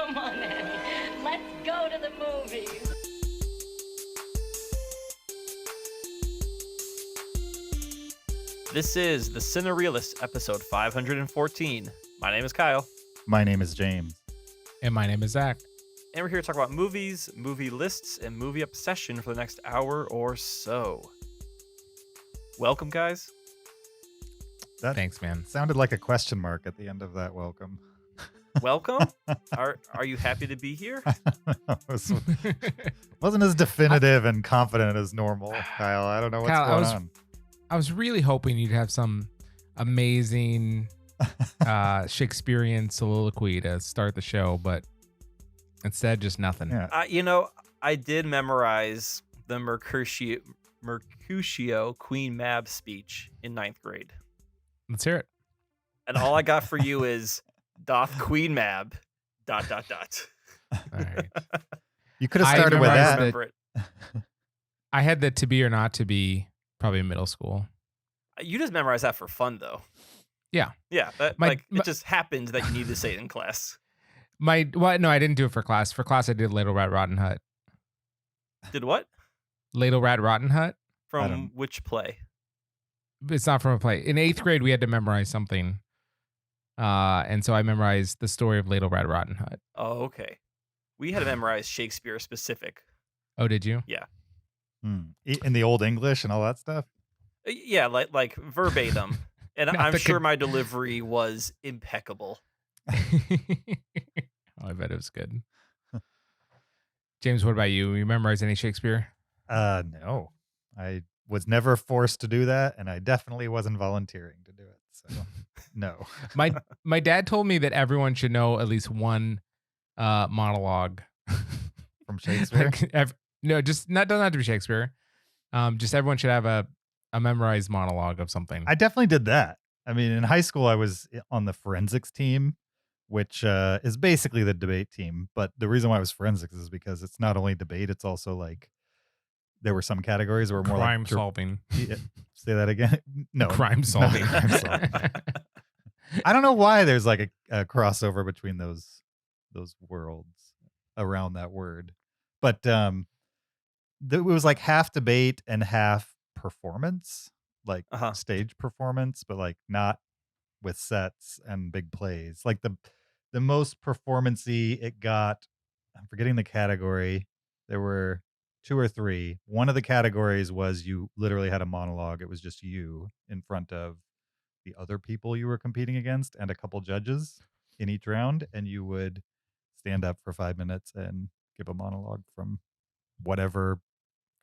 Come on, Annie. Let's go to the movies. This is the Cinereelists, episode 514. My name is Kyle. My name is James. And my name is Zach. And we're here to talk about movies, movie lists, and movie obsession for the next hour or so. Welcome, guys. That Thanks, man. sounded like a question mark at the end of that welcome. Welcome. Are you happy to be here? Wasn't as definitive and confident as normal, Kyle. I don't know what's Kyle, going on. I was really hoping you'd have some amazing Shakespearean soliloquy to start the show, but instead, just nothing. Yeah. I did memorize the Mercutio Queen Mab speech in 9th grade. Let's hear it. And all I got for you is doth Queen Mab ... All right. You could have I started with memorized that. Remember it. I had the to be or not to be probably in middle school. You just memorized that for fun, though. Yeah. Yeah, My- it just happened that you needed to say it in class. No, I didn't do it for class. For class, I did Ladle Rat Rotten Hut. Did what? Ladle Rat Rotten Hut? From which play? It's not from a play. In 8th grade, we had to memorize something. And so I memorized the story of Ladle Rat Rotten Hut. Oh, okay. We had to memorize Shakespeare specific. Oh, did you? In the Old English and all that stuff. Yeah, like verbatim. And Not I'm the sure my delivery was impeccable. Oh, I bet it was good. James, what about you? You memorize any Shakespeare? No. I was never forced to do that, and I definitely wasn't volunteering to do it. So, no. My dad told me that everyone should know at least one monologue From Shakespeare? No, just doesn't have to be Shakespeare. Just everyone should have a memorized monologue of something. I definitely did that. I mean, in high school, I was on the forensics team, which is basically the debate team. But the reason why I was forensics is because it's not only debate, it's also like there were some categories that were more crime like solving. Yeah, say that again. No, Crime not solving. crime solving. I don't know why there's like a crossover between those worlds around that word, but it was like half debate and half performance, like stage performance, but like not with sets and big plays. Like the most performance-y it got, I'm forgetting the category. There were 2 or 3. One of the categories was you literally had a monologue. It was just you in front of the other people you were competing against and a couple judges in each round, and you would stand up for 5 minutes and give a monologue from whatever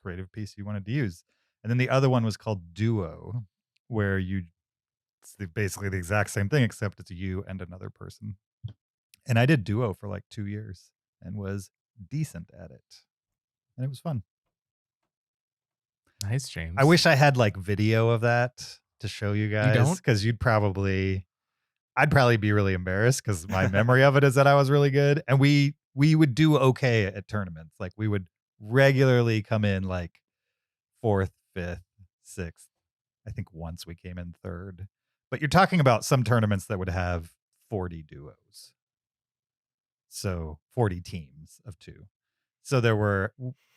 creative piece you wanted to use. And then the other one was called duo, where it's basically the exact same thing, except it's you and another person. And I did duo for like 2 years and was decent at it. And it was fun. Nice, James. I wish I had like video of that to show you guys. don't? Because I'd probably be really embarrassed because my memory of it is that I was really good. And we would do okay at tournaments. Like we would regularly come in like 4th, 5th, 6th. I think once we came in 3rd. But you're talking about some tournaments that would have 40 duos. So 40 teams of 2. So there were,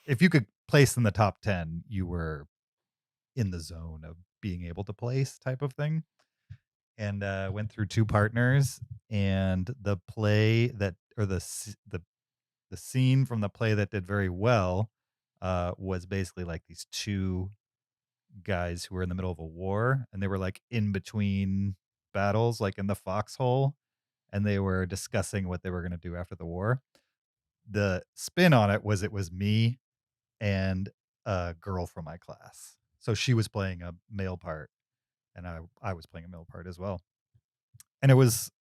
if you could place in the top 10, you were in the zone of being able to place type of thing. And went through 2 partners, and the play that, or the scene from the play that did very well was basically like these 2 guys who were in the middle of a war, and they were like in between battles, like in the foxhole, and they were discussing what they were going to do after the war. The spin on it was me and a girl from my class. So she was playing a male part, and I was playing a male part as well. And it was,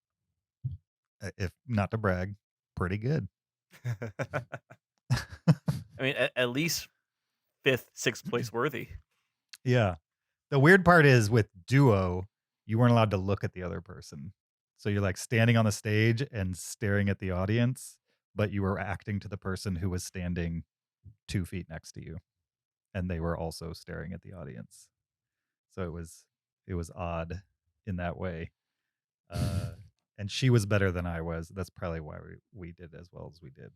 if not to brag, pretty good. I mean, at least 5th, 6th place worthy. Yeah. The weird part is with duo, you weren't allowed to look at the other person. So you're like standing on the stage and staring at the audience, but you were acting to the person who was standing 2 feet next to you. And they were also staring at the audience. So it was odd in that way. and she was better than I was. That's probably why we did as well as we did.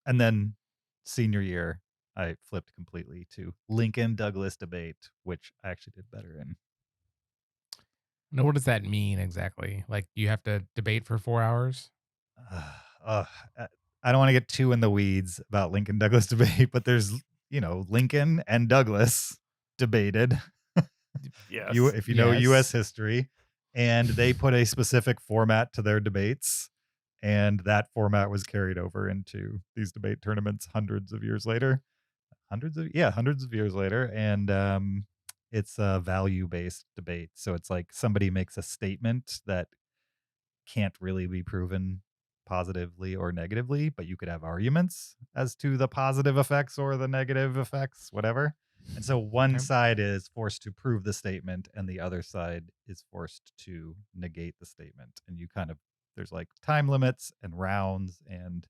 And then senior year, I flipped completely to Lincoln Douglas debate, which I actually did better in. Now, what does that mean exactly? Like, you have to debate for 4 hours? Uh, I don't want to get too in the weeds about Lincoln Douglas debate, but there's, Lincoln and Douglas debated. Yes. If you know Yes. U.S. history, and they put a specific format to their debates, and that format was carried over into these debate tournaments hundreds of years later. Hundreds of years later, and it's a value-based debate. So it's like somebody makes a statement that can't really be proven positively or negatively, but you could have arguments as to the positive effects or the negative effects, whatever. And so one Okay. side is forced to prove the statement and the other side is forced to negate the statement. And there's like time limits and rounds, and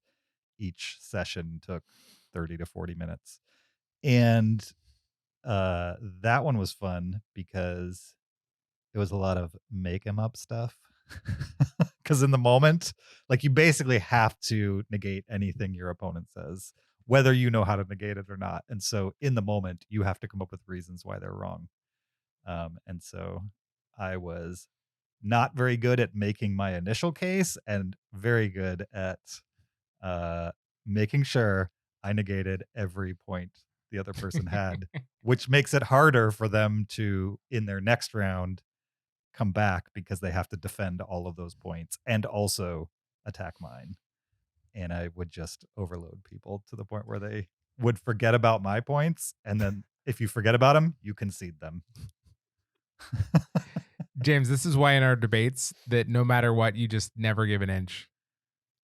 each session took 30 to 40 minutes. And that one was fun because it was a lot of make 'em up stuff. Because in the moment, like, you basically have to negate anything your opponent says, whether you know how to negate it or not. And so in the moment, you have to come up with reasons why they're wrong. And so I was not very good at making my initial case and very good at making sure I negated every point the other person had, which makes it harder for them to, in their next round, come back because they have to defend all of those points and also attack mine. And I would just overload people to the point where they would forget about my points. And then if you forget about them, you concede them. James, this is why in our debates that no matter what, you just never give an inch.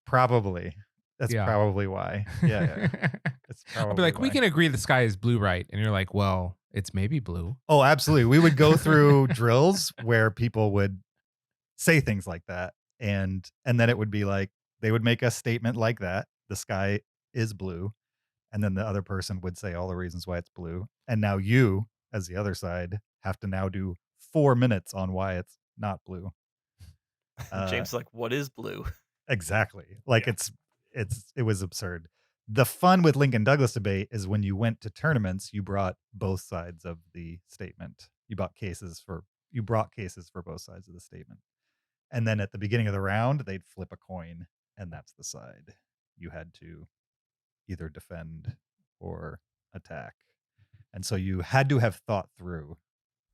Probably. That's Yeah. probably why. Yeah. It's probably I'll be like, we why. can agree the sky is blue, right? And you're like, well, it's maybe blue. Oh, absolutely. We would go through drills where people would say things like that. And then it would be like, they would make a statement like that. The sky is blue. And then the other person would say all the reasons why it's blue. And now you, as the other side, have to now do 4 minutes on why it's not blue. James is like, what is blue? Exactly. Like Yeah. it was absurd. The fun with Lincoln Douglas debate is when you went to tournaments, you brought both sides of the statement. You brought cases for both sides of the statement. And then at the beginning of the round, they'd flip a coin, and that's the side you had to either defend or attack. And so you had to have thought through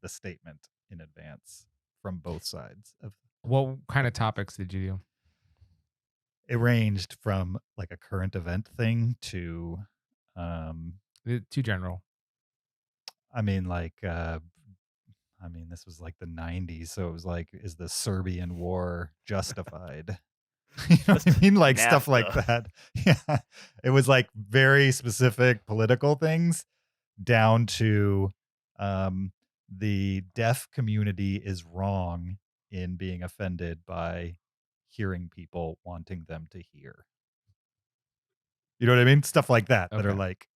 the statement in advance from both sides of. What kind of topics did you do? It ranged from like a current event thing to Too general. this was like the 90s, so it was like, is the Serbian war justified? You know what I mean? Like stuff like NAFTA. that. Yeah. It was like very specific political things down to the deaf community is wrong in being offended by hearing people wanting them to hear. You know what I mean? Stuff like that that are Okay. like,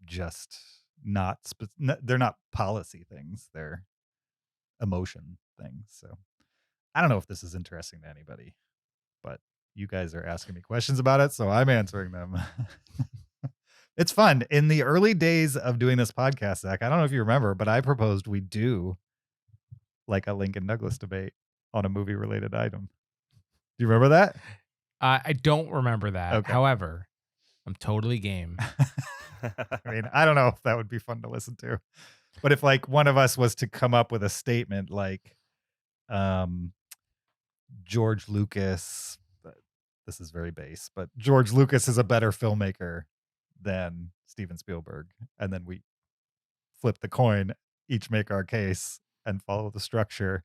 just not they're not policy things, they're emotion things. So I don't know if this is interesting to anybody, but you guys are asking me questions about it, so I'm answering them. It's fun. In the early days of doing this podcast, Zach, I don't know if you remember, but I proposed we do like a Lincoln Douglas debate on a movie related item. Do you remember that? I don't remember that. Okay. However, I'm totally game. I mean, I don't know if that would be fun to listen to, but if like one of us was to come up with a statement like, George Lucas, this is very base, but George Lucas is a better filmmaker than Steven Spielberg. And then we flip the coin, each make our case and follow the structure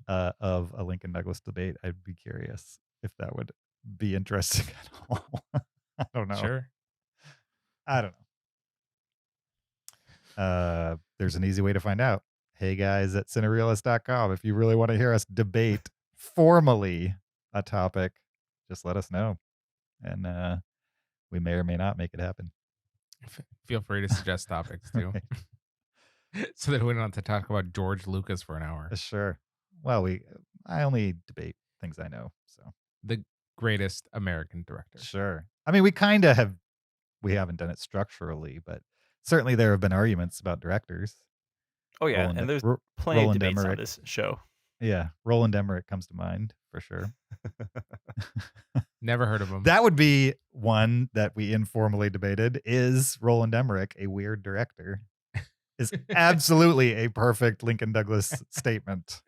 of a Lincoln Douglas debate. I'd be curious if that would be interesting at all. I don't know. Sure. I don't know. There's an easy way to find out. Hey guys at Cinereelists.com. If you really want to hear us debate formally a topic, just let us know. And we may or may not make it happen. Feel free to suggest topics too. Right. So that we don't have to talk about George Lucas for an hour. Sure. Well, I only debate things I know. So The greatest American director. sure. I mean, we haven't done it structurally, but certainly there have been arguments about directors. Oh yeah, Roland- and there's Ro- plenty of Roland debates on Emmerich. this show. Yeah, Roland Emmerich comes to mind for sure. Never heard of him. That would be one that we informally debated. Is Roland Emmerich a weird director? Is absolutely a perfect Lincoln Douglas statement.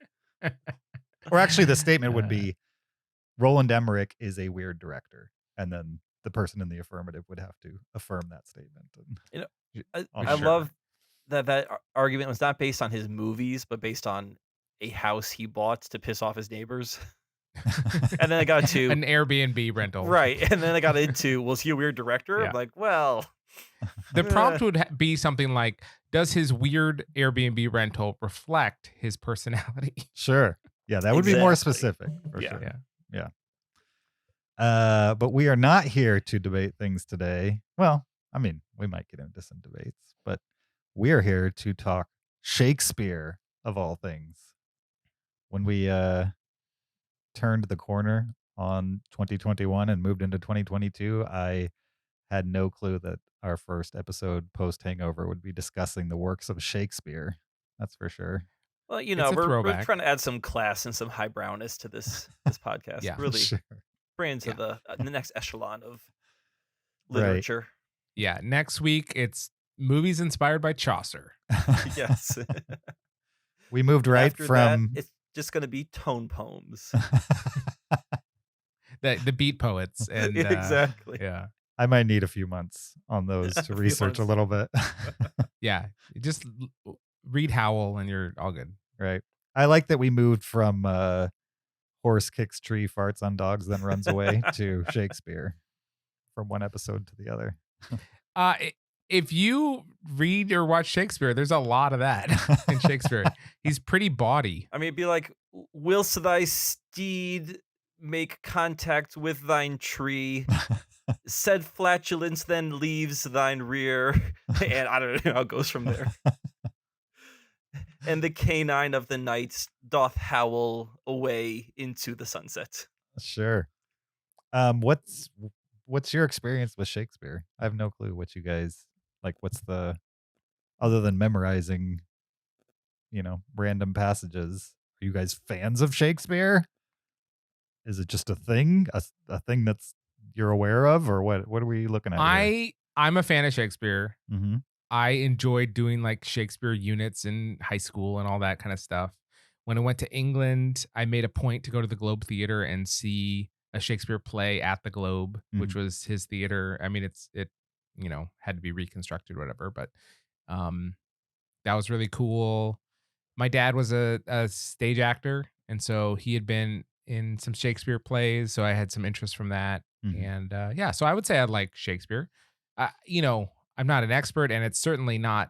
Or actually, the statement would be Roland Emmerich is a weird director. And then the person in the affirmative would have to affirm that statement. I love that argument was not based on his movies, but based on a house he bought to piss off his neighbors. And then I got to an Airbnb rental. Right. And then I got into, was he a weird director? Yeah. I'm like, well. The prompt would be something like, does his weird Airbnb rental reflect his personality? Sure. Yeah, that would be more Exactly. specific for Yeah. sure. But we are not here to debate things today. Well, I mean, we might get into some debates, but we are here to talk Shakespeare of all things. When we turned the corner on 2021 and moved into 2022, I had no clue that our first episode post Hangover would be discussing the works of Shakespeare. That's for sure. Well, It's we're a throwback. trying to add some class and some highbrowness to this podcast. Yeah. Really Sure. bring into Yeah. the next echelon of Right. literature. Yeah. Next week, it's movies inspired by Chaucer. Yes. We moved right After from that, it's just going to be tone poems. The beat poets. And Exactly. yeah. I might need a few months on those A to few research a months. little bit. Yeah. Just read Howl and you're all good. Right. I like that we moved from horse kicks tree, farts on dogs, then runs away to Shakespeare from one episode to the other. If you read or watch Shakespeare, there's a lot of that in Shakespeare. He's pretty bawdy. I mean, it'd be like, whilst thy steed make contact with thine tree, said flatulence then leaves thine rear. And I don't know how it goes from there. And the canine of the night doth howl away into the sunset. Sure. What's your experience with Shakespeare? I have no clue what you guys like. What's the other than memorizing, random passages? Are you guys fans of Shakespeare? Is it just a thing, a thing that's you're aware of, or what? What are we looking at? I'm a fan of Shakespeare. Mm-hmm. I enjoyed doing like Shakespeare units in high school and all that kind of stuff. When I went to England, I made a point to go to the Globe Theater and see a Shakespeare play at the Globe, which was his theater. I mean, it had to be reconstructed or whatever, but that was really cool. My dad was a stage actor, and so he had been in some Shakespeare plays, so I had some interest from that. And so I would say I like Shakespeare. I'm not an expert, and it's certainly not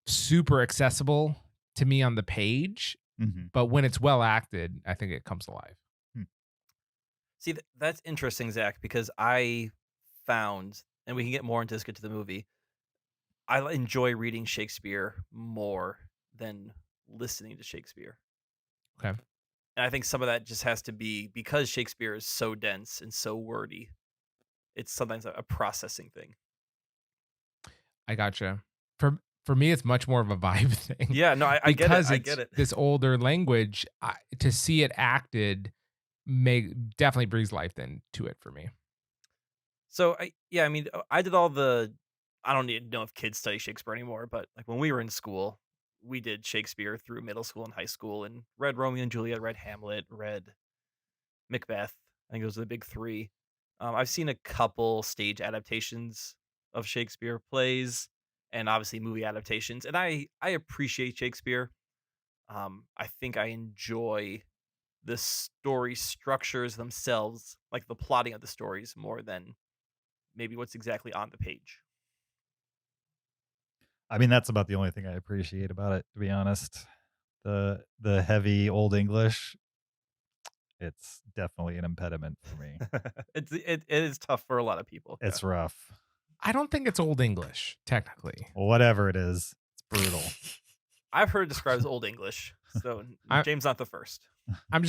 super accessible to me on the page. But when it's well acted, I think it comes alive. See, that's interesting, Zach, because I found, and we can get more into this, get to the movie, I enjoy reading Shakespeare more than listening to Shakespeare. Okay. And I think some of that just has to be because Shakespeare is so dense and so wordy. It's sometimes a processing thing. I gotcha. For me, it's much more of a vibe thing. Yeah, no, I get it. I Because get it. it's this older language, to see it acted definitely breathes life into it for me. So I did all I don't even know if kids study Shakespeare anymore, but like when we were in school, we did Shakespeare through middle school and high school and read Romeo and Juliet, read Hamlet, read Macbeth. I think those are the big three. I've seen a couple stage adaptations of Shakespeare plays and obviously movie adaptations, and I appreciate Shakespeare. I think I enjoy the story structures themselves, like the plotting of the stories, more than maybe what's exactly on the page. I mean, that's about the only thing I appreciate about it, to be honest. The heavy old English, it's definitely an impediment for me. It is tough for a lot of people. It's rough. I don't think it's Old English, technically. Whatever it is, it's brutal. I've heard it described as Old English, so I- James not the first.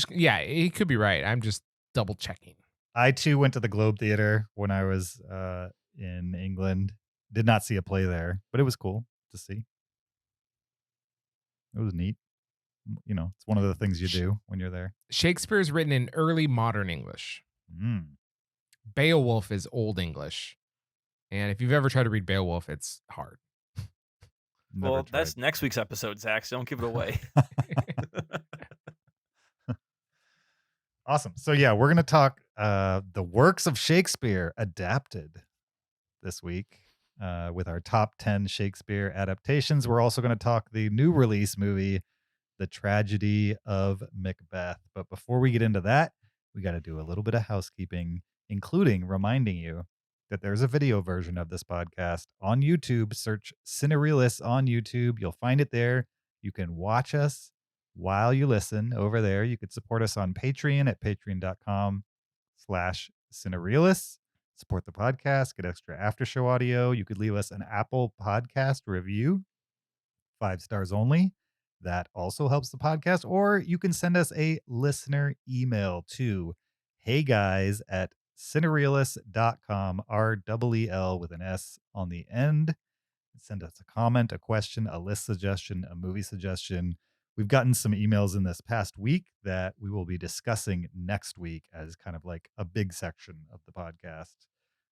He could be right. I'm just double checking. I too went to the Globe Theater when I was in England. Did not see a play there, but it was cool to see. It was neat. You know, it's one of the things you do when you're there. Shakespeare is written in early modern English. Mm. Beowulf is Old English. And if you've ever tried to read Beowulf, it's hard. Never Well, tried. that's next week's episode, Zach, so don't give it away. Awesome. So yeah, we're gonna talk the works of Shakespeare adapted this week with our top 10 Shakespeare adaptations. We're also going to talk the new release movie, The Tragedy of Macbeth. But before we get into that, we got to do a little bit of housekeeping, including reminding you that there's a video version of this podcast on YouTube. Search Cinereelists on YouTube. You'll find it there. You can watch us while you listen over there. You could support us on Patreon at patreon.com/Cinereelists. Support the podcast, get extra after show audio. You could leave us an Apple podcast review, 5 stars only. That also helps the podcast. Or you can send us a listener email to heyguys@cinereelists.com, REEL with an S on the end. Send us a comment, a question, a list suggestion, a movie suggestion. We've gotten some emails in this past week that we will be discussing next week as kind of like a big section of the podcast.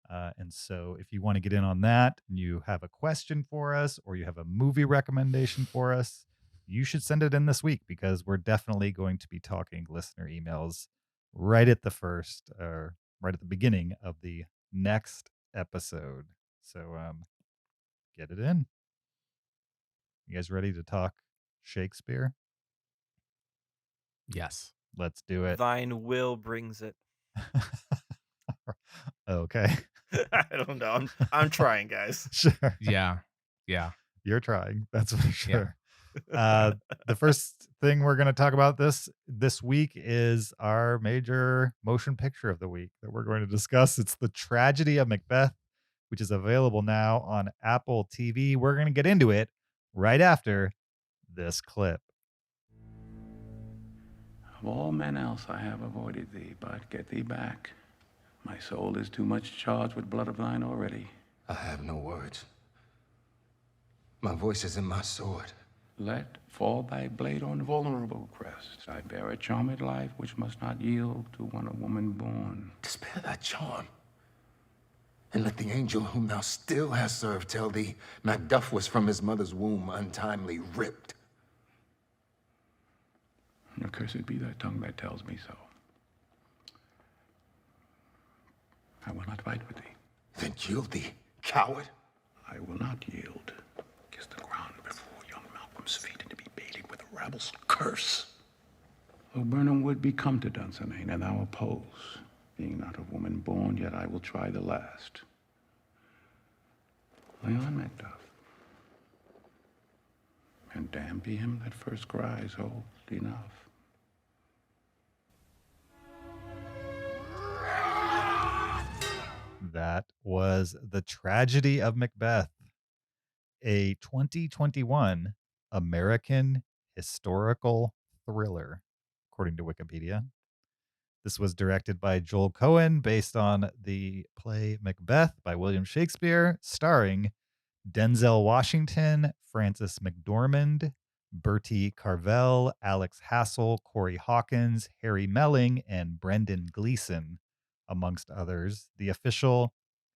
And so if you want to get in on that and you have a question for us or you have a movie recommendation for us, you should send it in this week because we're definitely going to be talking listener emails right at the beginning of the next episode. So get it in. You guys ready to talk Shakespeare? Yes. Let's do it. Thine will brings it. Okay. I don't know. I'm trying, guys. Sure. Yeah. You're trying. That's for sure. The first thing we're going to talk about this week is our major motion picture of the week that we're going to discuss. It's The Tragedy of Macbeth, which is available now on Apple TV. We're going to get into it right after this clip. Of all men else I have avoided thee, but get thee back. My soul is too much charged with blood of thine already. I have no words. My voice is in my sword. Let fall thy blade on vulnerable crest. I bear a charmed life which must not yield to one a woman born. Spare thy charm. And let the angel whom thou still hast served tell thee Macduff was from his mother's womb untimely ripped. Accursed be thy tongue that tells me so. I will not fight with thee. Then yield thee, coward. I will not yield. Kiss the ground before young Malcolm's feet and to be baited with a rabble's curse. Though Burnham would be come to Dunsinane, and thou oppose, being not of woman born, yet I will try the last. Lay on, Macduff. And damn be him that first cries, hold enough. That was The Tragedy of Macbeth, a 2021 American historical thriller, according to Wikipedia. This was directed by Joel Cohen, based on the play Macbeth by William Shakespeare, starring Denzel Washington, Frances McDormand, Bertie Carvel, Alex Hassel, Corey Hawkins, Harry Melling, and Brendan Gleeson, amongst others. The official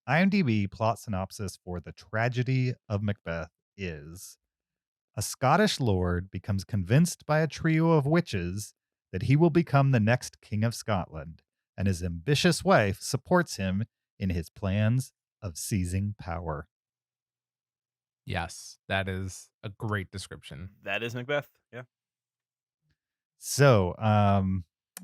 IMDb plot synopsis for The Tragedy of Macbeth is: a Scottish lord becomes convinced by a trio of witches that he will become the next king of Scotland, and his ambitious wife supports him in his plans of seizing power. Yes. That is a great description. That is Macbeth. Yeah. So,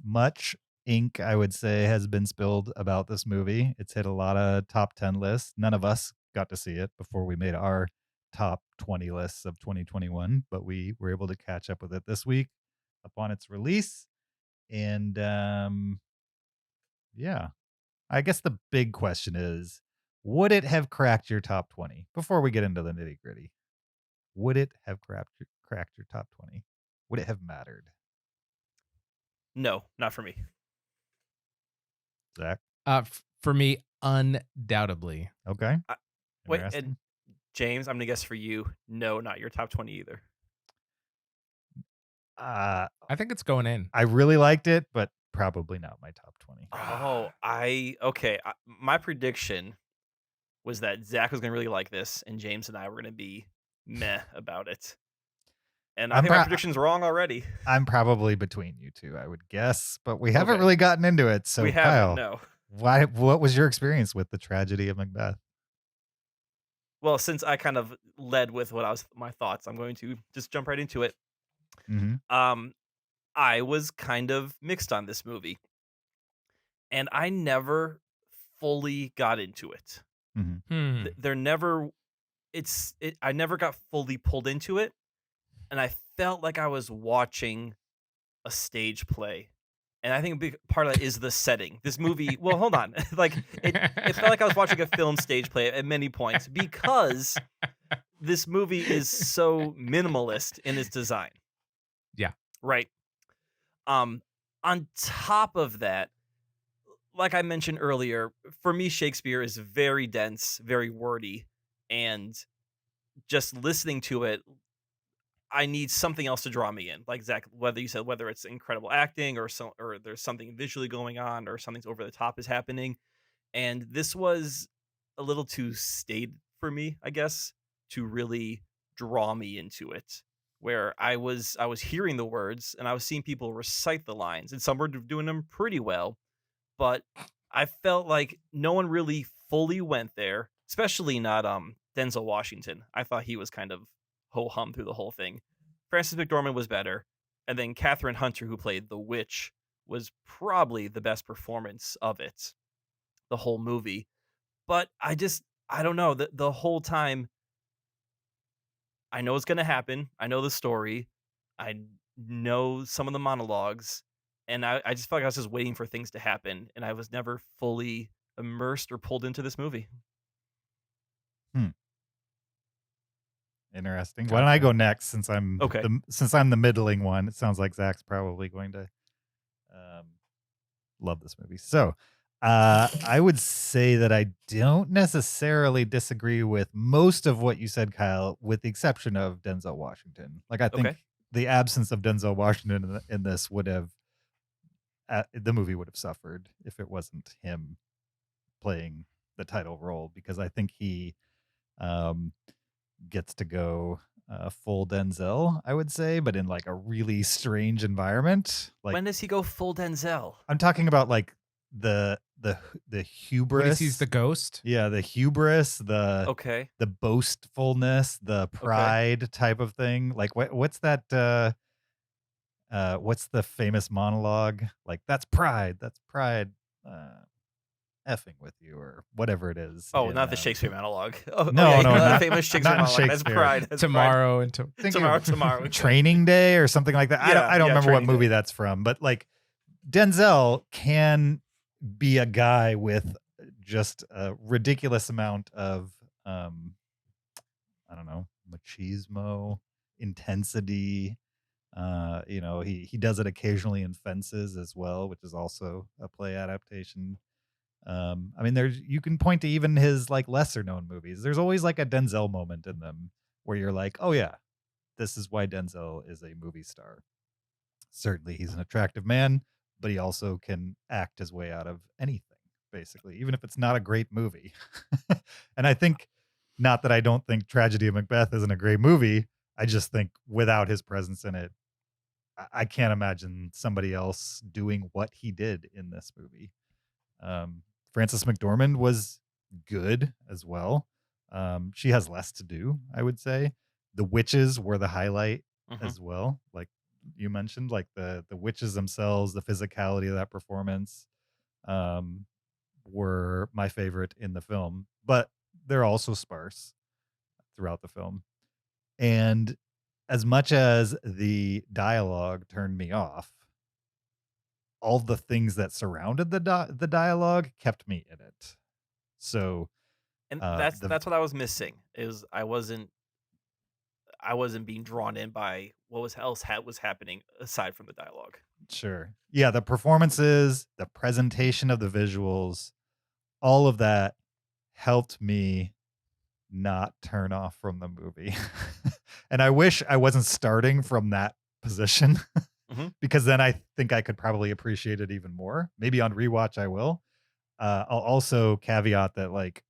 much ink, I would say, has been spilled about this movie. It's hit a lot of top 10 lists. None of us got to see it before we made our top 20 lists of 2021, but we were able to catch up with it this week upon its release. And yeah, I guess the big question is, would it have cracked your top 20 before we get into the nitty gritty? would it have cracked your top 20? Would it have mattered? No, not for me. Zach? For me, undoubtedly. Okay. Wait, Interesting. and James, I'm gonna guess for you, no, not your top 20 either. I think it's going in. really liked it, but probably not my top 20. Oh, okay. My prediction was that Zach was gonna really like this, and James and I were gonna be meh about it. And I think my prediction's wrong already. I'm probably between you two, I would guess, but we haven't Okay. really gotten into it. So we Kyle, haven't, no. what was your experience with the tragedy of Macbeth? Well, since I kind of led with my thoughts, I'm going to just jump right into it. Mm-hmm. I was kind of mixed on this movie, and I never fully got into it. Mm-hmm. I never got fully pulled into it, and I felt like I was watching a stage play. And I think a big part of that is the setting. This movie, well, hold on. Like it felt like I was watching a film stage play at many points because this movie is so minimalist in its design. Yeah. Right. On top of that, like I mentioned earlier, for me, Shakespeare is very dense, very wordy, and just listening to it, I need something else to draw me in. Like Zach, whether it's incredible acting or there's something visually going on or something's over the top is happening. And this was a little too staid for me, I guess, to really draw me into it. Where I was hearing the words and I was seeing people recite the lines, and some were doing them pretty well, but I felt like no one really fully went there, especially not Denzel Washington. I thought he was kind of ho-hum through the whole thing. Frances McDormand was better, and then Catherine Hunter, who played the witch, was probably the best performance of it, the whole movie. But I don't know, the whole time, I know it's gonna happen. I know the story. I know some of the monologues, and I just felt like I was just waiting for things to happen, and I was never fully immersed or pulled into this movie. Interesting. Why don't I go next since I'm Okay. the middling one? It sounds like Zach's probably going to love this movie. So I would say that I don't necessarily disagree with most of what you said, Kyle, with the exception of Denzel Washington. Like I think Okay. the absence of Denzel Washington in this would have the movie would have suffered if it wasn't him playing the title role, because I think he gets to go full Denzel, I would say, but in like a really strange environment. Like, when does he go full Denzel? I'm talking about like the hubris. When he sees the ghost? Yeah, the hubris, Okay. the boastfulness, the pride type of thing. Like what's that what's the famous monologue? Like that's pride effing with you, or whatever it is. Oh, not the Shakespeare monologue. Oh, no, yeah, no, the not famous Shakespeare not monologue. That's Shakespeare. pride. That's Tomorrow pride. and Tomorrow. Training Day or something like that. Yeah, I don't remember what Training movie Day. that's from, but like Denzel can be a guy with just a ridiculous amount of I don't know, machismo, intensity. He does it occasionally in Fences as well, which is also a play adaptation. I mean, you can point to even his like lesser known movies. There's always like a Denzel moment in them where you're like, oh yeah, this is why Denzel is a movie star. Certainly he's an attractive man, but he also can act his way out of anything, basically, even if it's not a great movie. And I think, not that I don't think Tragedy of Macbeth isn't a great movie, I just think without his presence in it, I can't imagine somebody else doing what he did in this movie. Frances McDormand was good as well. She has less to do, I would say. The witches were the highlight as well. Like you mentioned, like the witches themselves, the physicality of that performance were my favorite in the film, but they're also sparse throughout the film. And as much as the dialogue turned me off, all the things that surrounded the dialogue kept me in it. So, And that's what I was missing. I I wasn't being drawn in by what was happening aside from the dialogue. Sure. Yeah, the performances, the presentation of the visuals, all of that helped me not turn off from the movie. And I wish I wasn't starting from that position because then I think I could probably appreciate it even more. Maybe on rewatch I will. I'll also caveat that, like,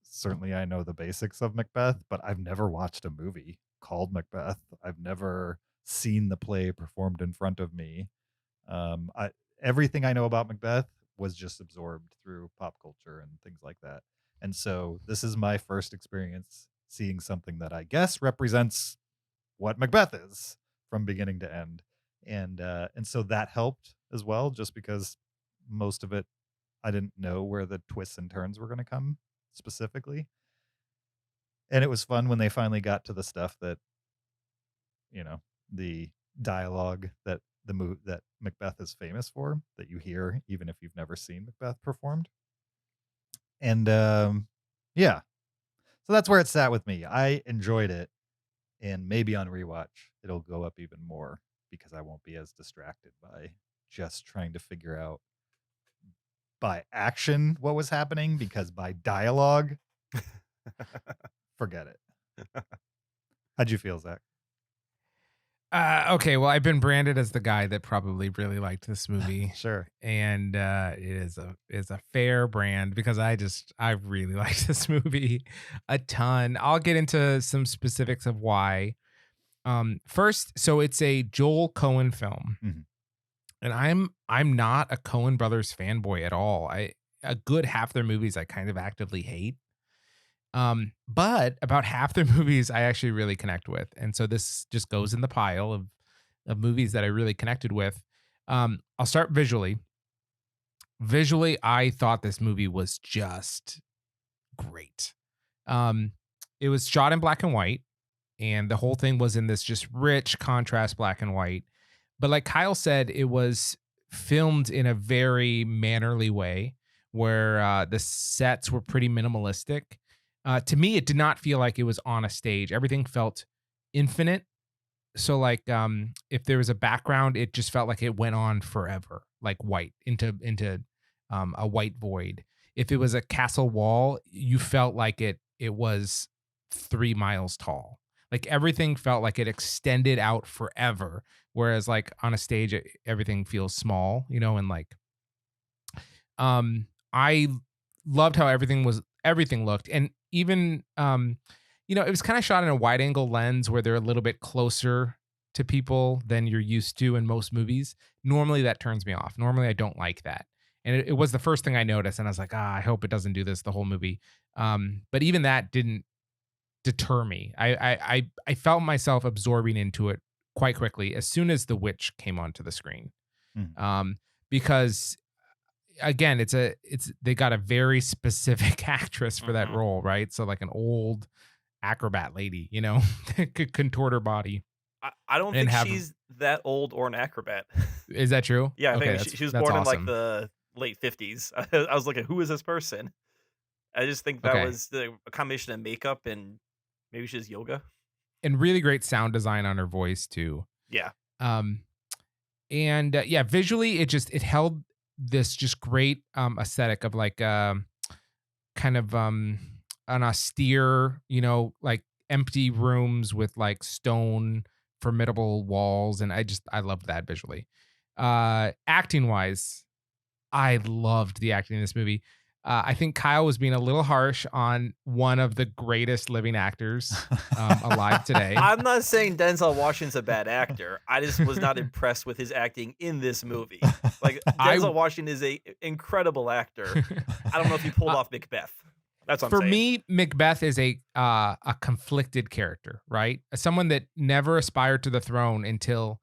certainly I know the basics of Macbeth, but I've never watched a movie called Macbeth. I've never seen the play performed in front of me. Everything I know about Macbeth was just absorbed through pop culture and things like that. And so this is my first experience seeing something that I guess represents what Macbeth is from beginning to end. And so that helped as well, just because most of it I didn't know where the twists and turns were going to come specifically. And it was fun when they finally got to the stuff that, the dialogue that that Macbeth is famous for, that you hear even if you've never seen Macbeth performed. And yeah, so that's where it sat with me. I enjoyed it, and maybe on rewatch it'll go up even more because I won't be as distracted by just trying to figure out by action what was happening, because by dialogue, forget it. How'd you feel, Zach? Okay, well, I've been branded as the guy that probably really liked this movie. Sure. And it is a fair brand because I really liked this movie a ton. I'll get into some specifics of why. First, so it's a Joel Cohen film. Mhm. And I'm not a Cohen brothers fanboy at all. A good half their movies I kind of actively hate. But about half their movies I actually really connect with. And so this just goes in the pile of movies that I really connected with. I'll start visually. Visually, I thought this movie was just great. It was shot in black and white, and the whole thing was in this just rich contrast black and white. But like Kyle said, it was filmed in a very mannerly way where the sets were pretty minimalistic. To me, it did not feel like it was on a stage. Everything felt infinite. So like if there was a background, it just felt like it went on forever, like white into a white void. If it was a castle wall, you felt like it was 3 miles tall. Like everything felt like it extended out forever. Whereas like on a stage, everything feels small, and like, I loved how everything looked. And even, it was kind of shot in a wide angle lens where they're a little bit closer to people than you're used to in most movies. Normally that turns me off. Normally I don't like that. And it was the first thing I noticed. And I was like, I hope it doesn't do this the whole movie. But even that didn't deter me. I felt myself absorbing into it quite quickly as soon as the witch came onto the screen. Because again, they got a very specific actress for that role, right? So like an old acrobat lady, that could contort her body. I don't think she's that old or an acrobat. Is that true? Yeah, I okay, think she was born in like the late 50s. I was looking, who is this person? I just think that was a combination of makeup and maybe she's yoga. And really great sound design on her voice too. Yeah. And visually it held this just great aesthetic of like kind of an austere, like empty rooms with like stone formidable walls, and I loved that visually. Acting wise, I loved the acting in this movie. I think Kyle was being a little harsh on one of the greatest living actors alive today. I'm not saying Denzel Washington's a bad actor. I just was not impressed with his acting in this movie. Like Denzel Washington is an incredible actor. I don't know if he pulled off Macbeth. That's what I'm saying. For me, Macbeth is a conflicted character, right? Someone that never aspired to the throne until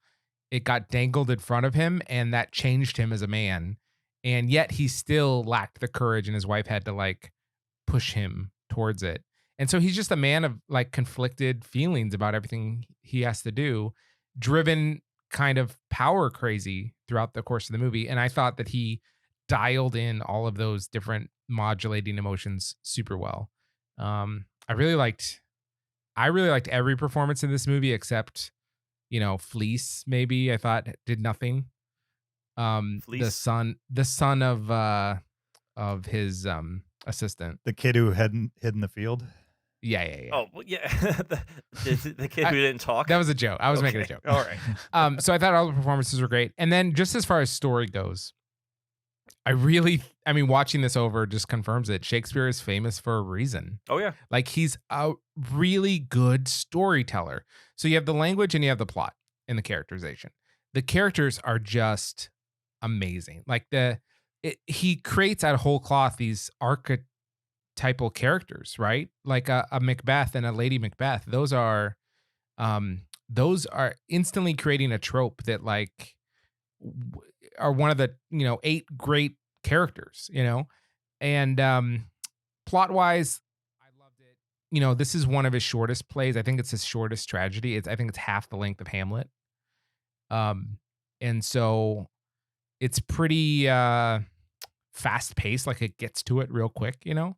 it got dangled in front of him, and that changed him as a man. And yet he still lacked the courage, and his wife had to like push him towards it. And so he's just a man of like conflicted feelings about everything he has to do, driven kind of power crazy throughout the course of the movie. And I thought that he dialed in all of those different modulating emotions super well. I really liked I really liked every performance in this movie except, Fleece, maybe I thought did nothing. The Fleece. son of his assistant. The kid who hadn't hidden the field. Yeah. Oh, well, yeah. the kid who didn't talk. That was a joke. I was making a Okay. joke. All right. So I thought all the performances were great. And then just as far as story goes, watching this over just confirms it. Shakespeare is famous for a reason. Oh yeah. Like he's a really good storyteller. So you have the language and you have the plot and the characterization. The characters are just amazing. Like he creates out of whole cloth these archetypal characters, right? Like a Macbeth and a Lady Macbeth. Those are instantly creating a trope that like are one of the 8 great characters, and plot wise, I loved it. This is one of his shortest plays. I think it's his shortest tragedy. I think it's half the length of Hamlet. And so it's pretty fast paced, like it gets to it real quick, and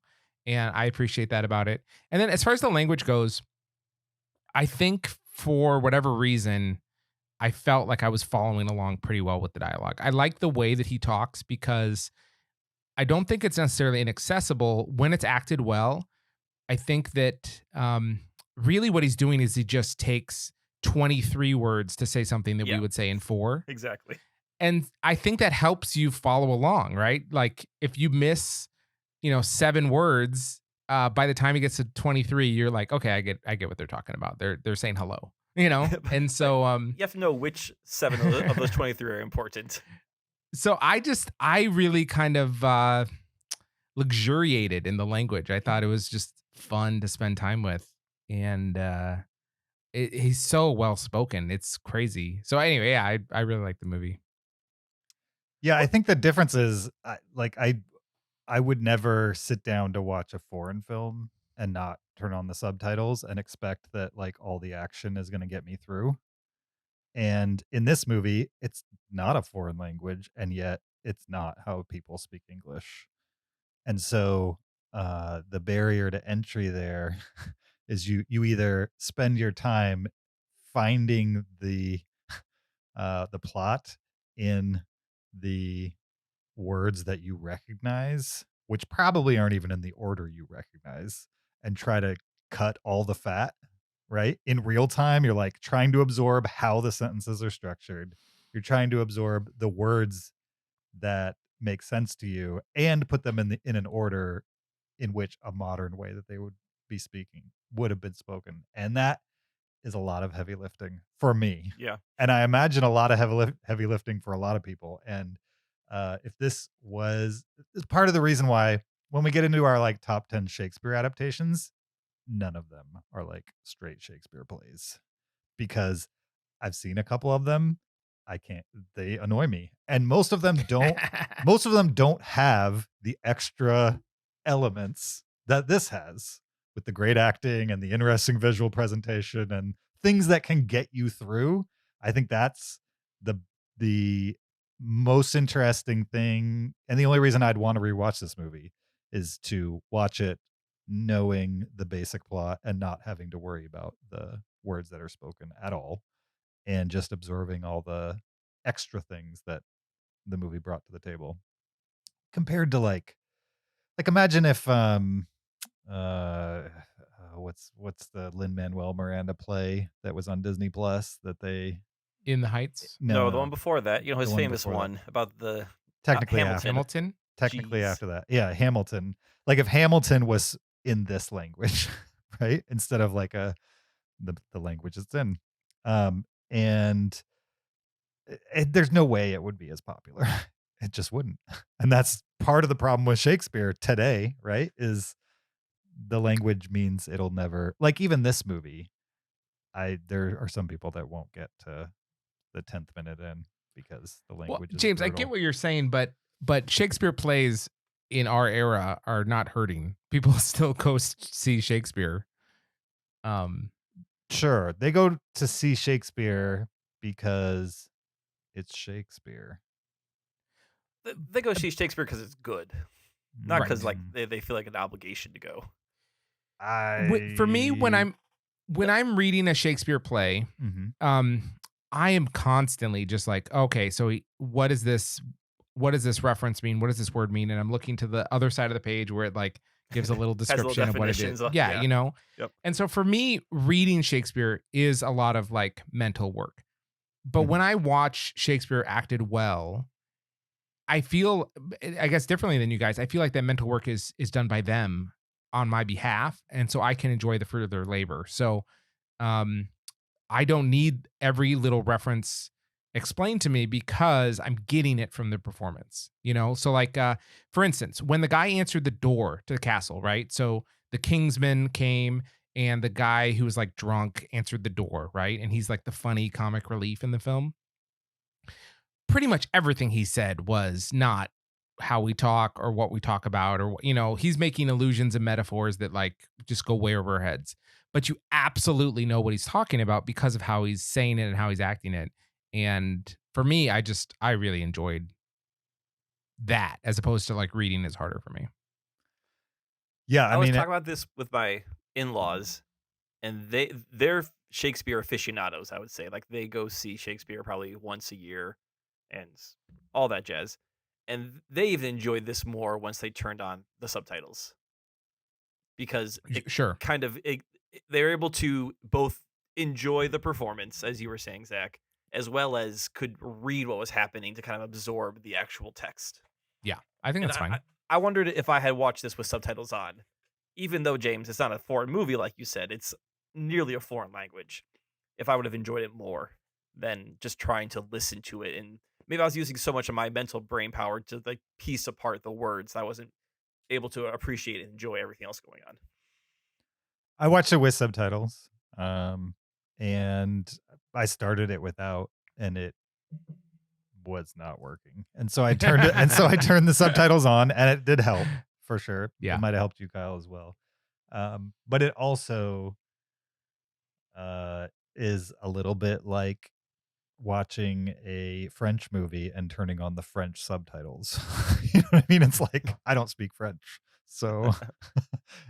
I appreciate that about it. And then as far as the language goes, I think for whatever reason, I felt like I was following along pretty well with the dialogue. I like the way that he talks because I don't think it's necessarily inaccessible when it's acted well. I think that really what he's doing is he just takes 23 words to say something that we would say in 4. Exactly. And I think that helps you follow along, right? Like if you miss, 7 words, by the time he gets to 23, you're like, okay, I get what they're talking about. They're saying hello, And so you have to know which 7 of those 23 are important. So I really kind of luxuriated in the language. I thought it was just fun to spend time with, and he's so well spoken. It's crazy. So anyway, yeah, I really like the movie. Yeah, I think the difference is I would never sit down to watch a foreign film and not turn on the subtitles and expect that like all the action is going to get me through. And in this movie, it's not a foreign language, and yet it's not how people speak English. And so the barrier to entry there is you either spend your time finding the plot in the words that you recognize, which probably aren't even in the order you recognize, and try to cut all the fat, right? In real time, you're like trying to absorb how the sentences are structured. You're trying to absorb the words that make sense to you and put them in an order in which a modern way that they would have been spoken. And that is a lot of heavy lifting for me. Yeah. And I imagine a lot of heavy lifting for a lot of people. And if this is part of the reason why when we get into our like top 10 Shakespeare adaptations, none of them are like straight Shakespeare plays, because I've seen a couple of them. They annoy me. And most of them don't have the extra elements that this has, with the great acting and the interesting visual presentation and things that can get you through. I think that's the most interesting thing. And the only reason I'd want to rewatch this movie is to watch it knowing the basic plot and not having to worry about the words that are spoken at all, and just absorbing all the extra things that the movie brought to the table, compared to like imagine if what's the Lin-Manuel Miranda play that was on Disney Plus that they In the Heights? No, the one before that, his The one famous before that. one about the Technically Hamilton. Hamilton? Jeez. after that. Yeah, Hamilton. Like if Hamilton was in this language, right? Instead of like the language it's in. And there's no way it would be as popular. It just wouldn't. And that's part of the problem with Shakespeare today, right? Is the language means it'll never, like even this movie, there are some people that won't get to the 10th minute in because the language is James, I brutal. get what you're saying, but Shakespeare plays in our era are not hurting. People still go see Shakespeare. Sure, they go to see Shakespeare because it's Shakespeare. They go see Shakespeare because it's good, not Right. because like they feel like an obligation to go. For me, when I'm when I'm reading a Shakespeare play, I am constantly just like, okay, so what is this? What does this reference mean? What does this word mean? And I'm looking to the other side of the page where it like gives a little Has little description of what it is. definitions. Yeah, Yeah. you know? Yep. And so for me, reading Shakespeare is a lot of like mental work. But when I watch Shakespeare acted well, I feel, I guess differently than you guys, I feel like that mental work is done by them on my behalf. And so I can enjoy the fruit of their labor. So I don't need every little reference explained to me because I'm getting it from the performance, you know? So like, for instance, when the guy answered the door to the castle, right? So the Kingsman came and the guy who was like drunk answered the door, right? And he's like the funny comic relief in the film. Pretty much everything he said was not how we talk or what we talk about, or, you know, he's making allusions and metaphors that like just go way over our heads. But you absolutely know what he's talking about because of how he's saying it and how he's acting it. And for me, I really enjoyed that as opposed to like reading is harder for me. Yeah, I was talking about this with my in-laws, and they're Shakespeare aficionados, I would say. Like they go see Shakespeare probably once a year and all that jazz. And they even enjoyed this more once they turned on the subtitles. Because they're able to both enjoy the performance, as you were saying, Zach, as well as could read what was happening to kind of absorb the actual text. Yeah, I think that's fine. I wondered if I had watched this with subtitles on, even though, James, it's not a foreign movie, like you said, it's nearly a foreign language, if I would have enjoyed it more than just trying to listen to it. And maybe I was using so much of my mental brain power to like piece apart the words. I wasn't able to appreciate and enjoy everything else going on. I watched it with subtitles, and I started it without, and it was not working. And so I turned it, and so I turned the subtitles on, and it did help for sure. Yeah, it might have helped you, Kyle, as well. But it also is a little bit like watching a French movie and turning on the French subtitles. You know what I mean? It's like I don't speak French. So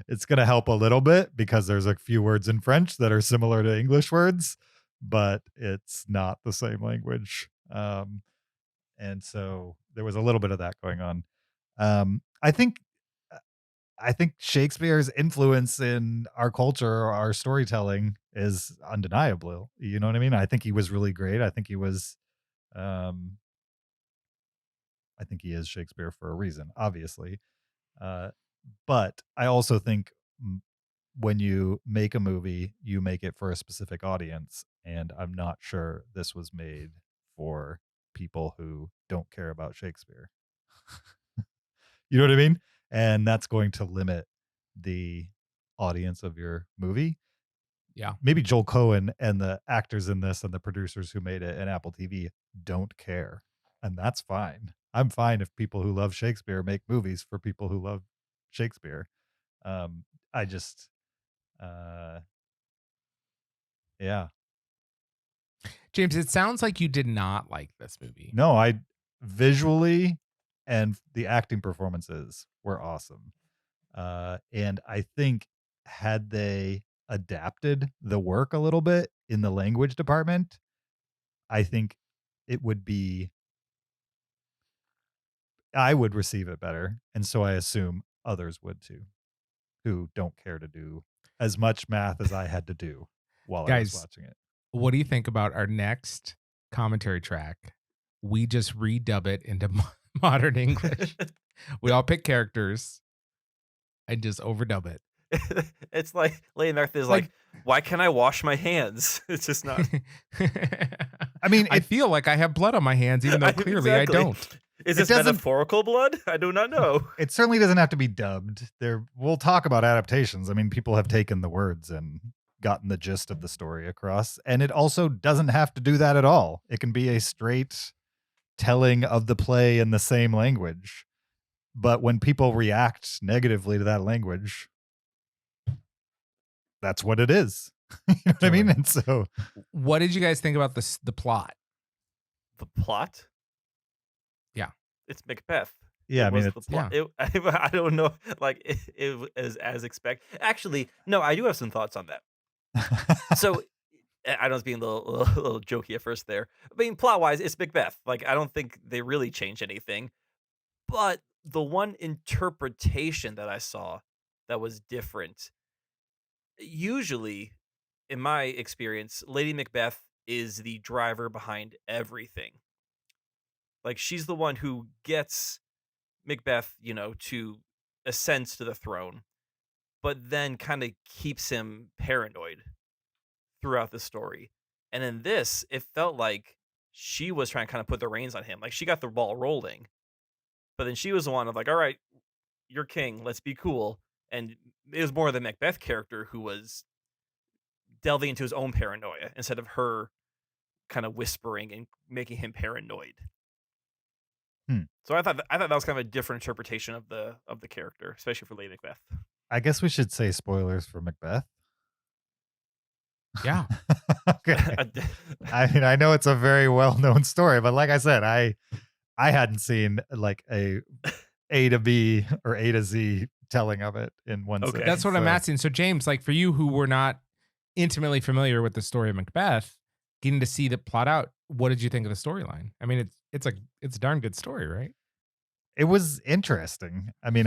it's going to help a little bit because there's a few words in French that are similar to English words, but it's not the same language. And so there was a little bit of that going on. I think Shakespeare's influence in our culture, our storytelling is undeniable. You know what I mean? I think he was really great. I think he was, I think he is Shakespeare for a reason, obviously. But I also think when you make a movie, you make it for a specific audience. And I'm not sure this was made for people who don't care about Shakespeare. You know what I mean? And that's going to limit the audience of your movie. Yeah. Maybe Joel Cohen and the actors in this and the producers who made it and Apple TV don't care. And that's fine. I'm fine if people who love Shakespeare make movies for people who love Shakespeare. I just, yeah. James, it sounds like you did not like this movie. No, I visually and the acting performances were awesome. And I think had they adapted the work a little bit in the language department, I think it would be, I would receive it better. And so I assume others would too, who don't care to do as much math as I had to do while I was watching it. What do you think about our next commentary track? We just redub it into modern English. We all pick characters and just overdub it. It's like laying there is like, why can't I wash my hands? It's just not. I mean, I feel like I have blood on my hands, even though clearly exactly. I don't. Is this metaphorical blood? I do not know. It certainly doesn't have to be dubbed. We'll talk about adaptations. I mean, people have taken the words and gotten the gist of the story across. And it also doesn't have to do that at all. It can be a straight telling of the play in the same language. But when people react negatively to that language, that's what it is. You know what I mean? And so, what did you guys think about the plot? The plot? Yeah, it's Macbeth. Yeah, I mean, the plot. Yeah. I don't know. Like it was as expected. Actually, no, I do have some thoughts on that. So I know it's being a little jokey at first there. I mean, plot wise, it's Macbeth. Like, I don't think they really changed anything. But the one interpretation that I saw that was different, usually, in my experience, Lady Macbeth is the driver behind everything. Like, she's the one who gets Macbeth, to ascend to the throne, but then kind of keeps him paranoid throughout the story. And in this, it felt like she was trying to kind of put the reins on him. Like, she got the ball rolling, but then she was the one of like, all right, you're king, let's be cool. And it was more the Macbeth character who was delving into his own paranoia instead of her kind of whispering and making him paranoid. So I thought that was kind of a different interpretation of the character, especially for Lady Macbeth. I guess we should say spoilers for Macbeth. Yeah. Okay. I mean, I know it's a very well-known story, but like I said, I hadn't seen like a to B or A to Z telling of it in one sitting. That's what I'm asking. So James, like for you who were not intimately familiar with the story of Macbeth, getting to see the plot out, what did you think of the storyline? I mean, it's a darn good story, right? It was interesting. I mean,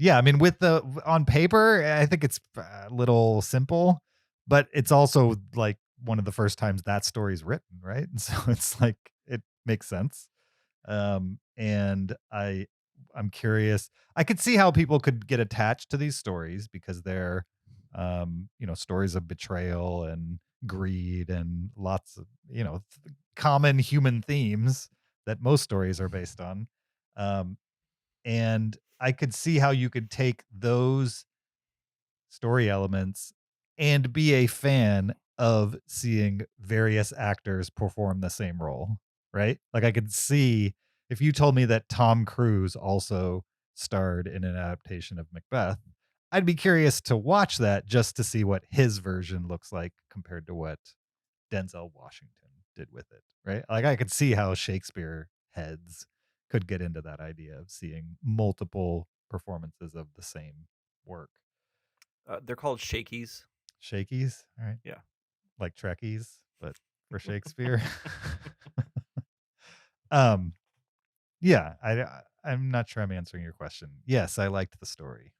yeah, I mean, on paper, I think it's a little simple, but it's also like one of the first times that story's written, right? And so it's like it makes sense. And I'm curious. I could see how people could get attached to these stories because they're stories of betrayal and greed and lots of, common human themes that most stories are based on. And I could see how you could take those story elements and be a fan of seeing various actors perform the same role, right? Like I could see if you told me that Tom Cruise also starred in an adaptation of Macbeth, I'd be curious to watch that just to see what his version looks like compared to what Denzel Washington did with it, right? Like I could see how Shakespeare heads could get into that idea of seeing multiple performances of the same work. They're called shakies. Shakies, all right? Yeah. Like Trekkies, but for Shakespeare. Yeah, I'm not sure I'm answering your question. Yes, I liked the story.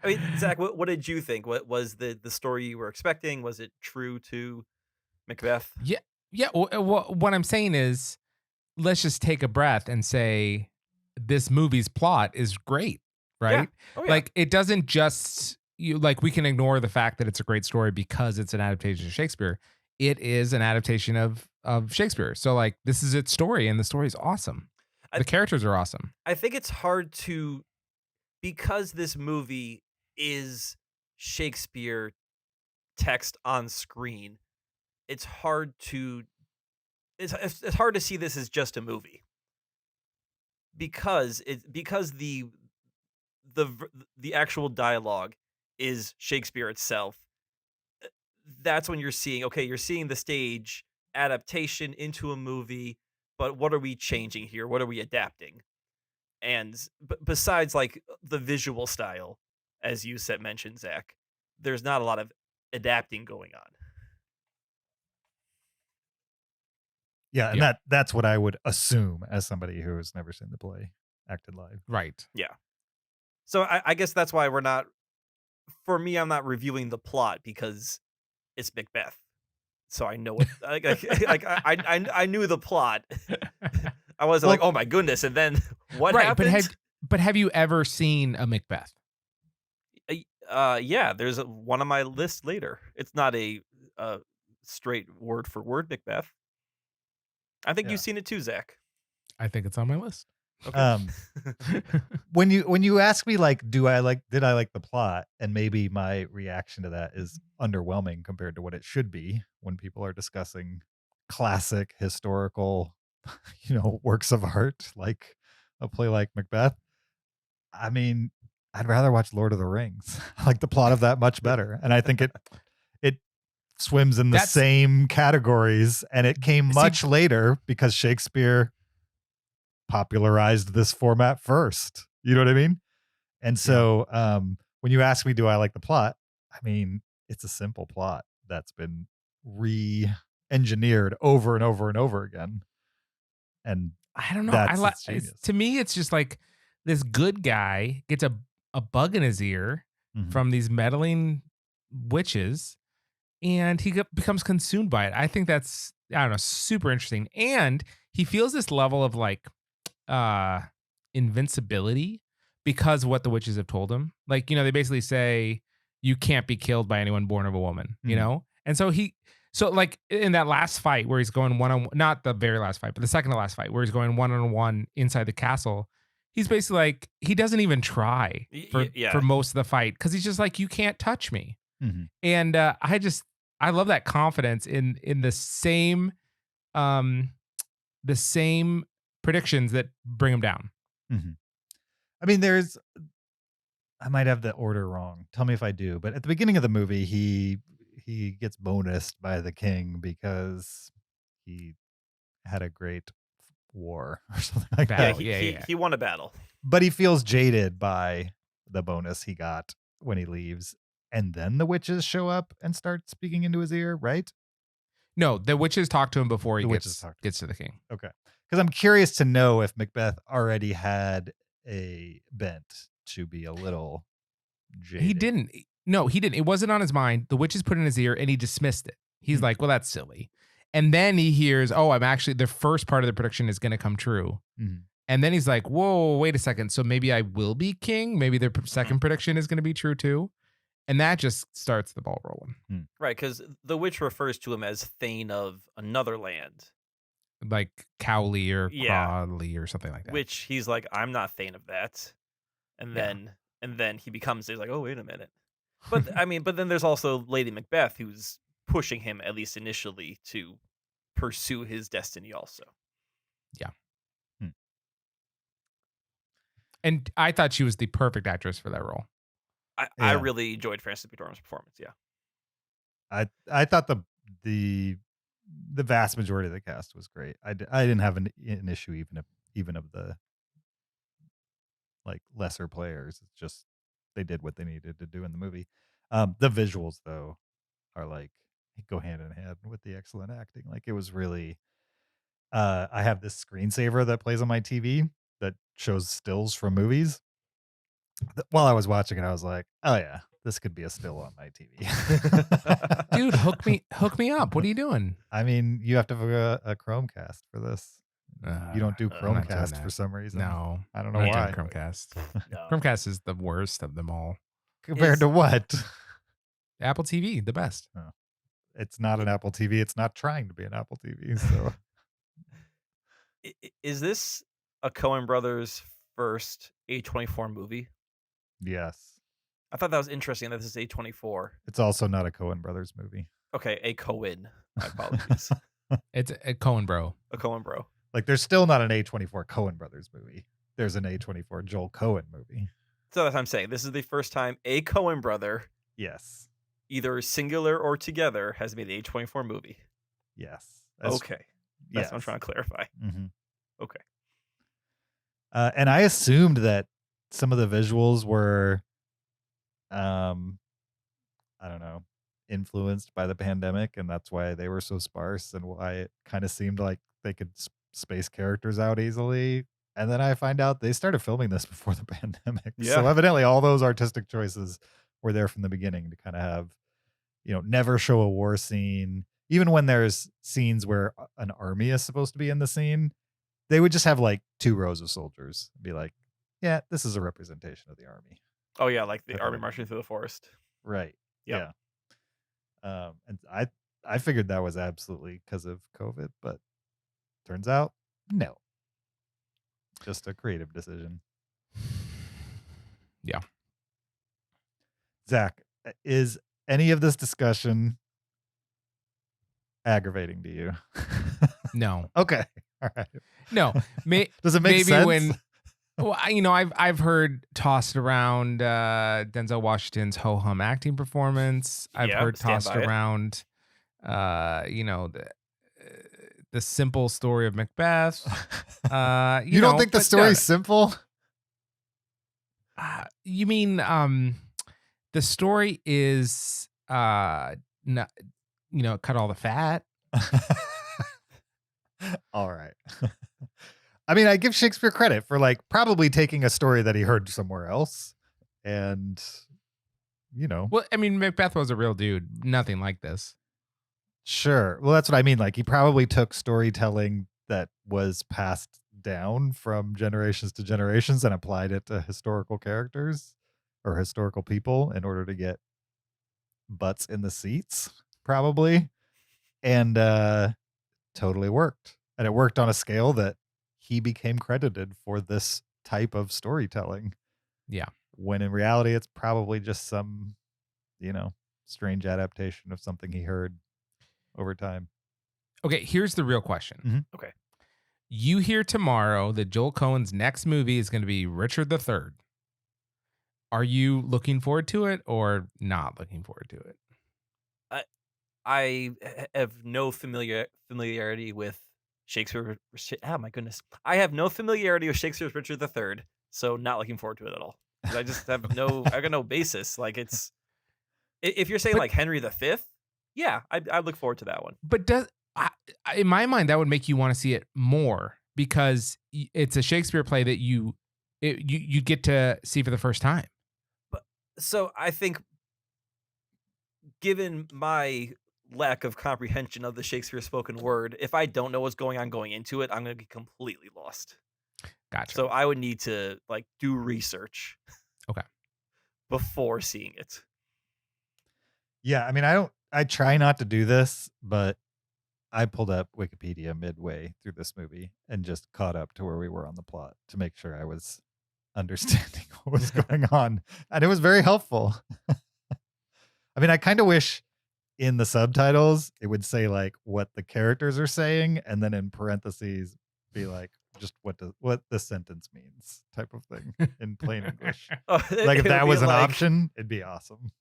I mean, Zach, what did you think? What was the story you were expecting? Was it true to Macbeth? Yeah. What I'm saying is, let's just take a breath and say this movie's plot is great, right? Yeah. Oh, yeah. Like it doesn't just we can ignore the fact that it's a great story because it's an adaptation of Shakespeare. It is an adaptation of Shakespeare. So like this is its story and the story is awesome. The characters are awesome. I think it's hard to, because this movie is Shakespeare text on screen, it's hard to see this as just a movie because the actual dialogue is Shakespeare itself. That's when you're seeing the stage adaptation into a movie, but what are we changing here? What are we adapting? And besides like the visual style, as you mentioned, Zach, there's not a lot of adapting going on. Yeah, and that's what I would assume as somebody who has never seen the play acted live. Right. Yeah. So I guess that's why I'm not reviewing the plot because it's Macbeth. So I know what I knew the plot. I wasn't like, oh my goodness, and then what happened? But have you ever seen a Macbeth? Yeah, there's one on my list later. It's not a straight word for word Macbeth. I think you've seen it too, Zach. I think it's on my list. Okay. When you ask me like, did I like the plot, and maybe my reaction to that is underwhelming compared to what it should be when people are discussing classic historical, works of art like a play like Macbeth. I mean, I'd rather watch Lord of the Rings. I like the plot of that much better, and I think it swims in the same categories, and it came much later because Shakespeare popularized this format first. You know what I mean? And so when you ask me, do I like the plot? I mean, it's a simple plot that's been re-engineered over and over and over again. And I don't know. that's its genius. To me, it's just like this good guy gets a bug in his ear from these meddling witches, and he becomes consumed by it. I think that's, I don't know, super interesting. And he feels this level of like invincibility because of what the witches have told him. Like, they basically say you can't be killed by anyone born of a woman, you know? And so like in that last fight where he's going one-on-one, not the very last fight, but the second to last fight where he's going one-on-one inside the castle, he's basically like, he doesn't even try for most of the fight because he's just like, you can't touch me. And I love that confidence in the same predictions that bring him down. I mean, I might have the order wrong. Tell me if I do. But at the beginning of the movie, he gets bonused by the king because he had a great war or something like that. He won a battle. But he feels jaded by the bonus he got when he leaves. And then the witches show up and start speaking into his ear, right? No, the witches talk to him before he gets to the king. Okay. Because I'm curious to know if Macbeth already had a bent to be a little jaded. He didn't. No, he didn't. It wasn't on his mind. The witches put it in his ear and he dismissed it. He's like, well, that's silly. And then he hears, oh, the first part of the prediction is going to come true. And then he's like, whoa, wait a second. So maybe I will be king. Maybe the second prediction is going to be true too. And that just starts the ball rolling. Right, because the witch refers to him as Thane of another land. Like Cowley or Crawley or something like that. Which he's like, I'm not Thane of that. And then he's like, oh, wait a minute. But but then there's also Lady Macbeth, who's pushing him, at least initially, to pursue his destiny also. Yeah. And I thought she was the perfect actress for that role. I really enjoyed Frances McDormand's performance. Yeah, I thought the vast majority of the cast was great. I didn't have an issue even of the like lesser players. It's just they did what they needed to do in the movie. The visuals though are like go hand in hand with the excellent acting. Like it was really. I have this screensaver that plays on my TV that shows stills from movies. While I was watching it, I was like, "Oh yeah, this could be a still on my TV." Dude, hook me up. What are you doing? I mean, you have to have a Chromecast for this. You don't do Chromecast for some reason. No, I don't know why. Chromecast. No. Chromecast is the worst of them all. Compared to what? Apple TV, the best. Oh. It's not an Apple TV. It's not trying to be an Apple TV. So, is this a Coen Brothers first A24 movie? Yes. I thought that was interesting that this is A24. It's also not a Coen Brothers movie. Okay, a Coen. My apologies. It's a Coen bro. A Coen bro. Like there's still not an A24 Coen Brothers movie. There's an A24 Joel Cohen movie. So that's what I'm saying. This is the first time a Coen brother, yes, either singular or together, has made an A24 movie. Yes. Okay. That's what I'm trying to clarify. Okay. And I assumed that some of the visuals were, I don't know, influenced by the pandemic, and that's why they were so sparse and why it kind of seemed like they could space characters out easily. And then I find out they started filming this before the pandemic. Yeah. So evidently all those artistic choices were there from the beginning to kind of have, never show a war scene. Even when there's scenes where an army is supposed to be in the scene, they would just have like 2 rows of soldiers and be like, yeah, this is a representation of the army. Oh yeah, like the army marching through the forest. Right. Yep. Yeah. And I figured that was absolutely because of COVID, but turns out no. Just a creative decision. Yeah. Zach, is any of this discussion aggravating to you? No. Okay. All right. No. Does it make sense? Well, I've heard tossed around Denzel Washington's ho-hum acting performance. I've heard tossed around, the simple story of Macbeth. You don't think the story's simple? You mean the story is not, cut all the fat. All right. I mean, I give Shakespeare credit for like probably taking a story that he heard somewhere else and, Well, I mean, Macbeth was a real dude. Nothing like this. sure. Well, that's what I mean. Like he probably took storytelling that was passed down from generations to generations and applied it to historical characters or historical people in order to get butts in the seats, probably. And totally worked. And it worked on a scale that he became credited for this type of storytelling. Yeah. When in reality, it's probably just some, strange adaptation of something he heard over time. Okay, here's the real question. Mhm. Okay. You hear tomorrow that Joel Cohen's next movie is going to be Richard III. Are you looking forward to it or not looking forward to it? I have no familiarity with Shakespeare. Oh my goodness, I have no familiarity with Shakespeare's Richard III, so not looking forward to it at all. 'Cause I just have I got no basis. Like if you're saying But- like Henry V, yeah, I look forward to that one. But in my mind, that would make you want to see it more because it's a Shakespeare play that you get to see for the first time. So I think, given my lack of comprehension of the Shakespeare spoken word, if I don't know what's going on going into it, I'm going to be completely lost. Gotcha. So I would need to like do research. Okay. Before seeing it. Yeah, I mean, I try not to do this, but I pulled up Wikipedia midway through this movie and just caught up to where we were on the plot to make sure I was understanding what was going on. And it was very helpful. I mean, I kind of wish in the subtitles it would say like what the characters are saying and then in parentheses be like just what the sentence means type of thing in plain English. Like if that was an option, it'd be awesome.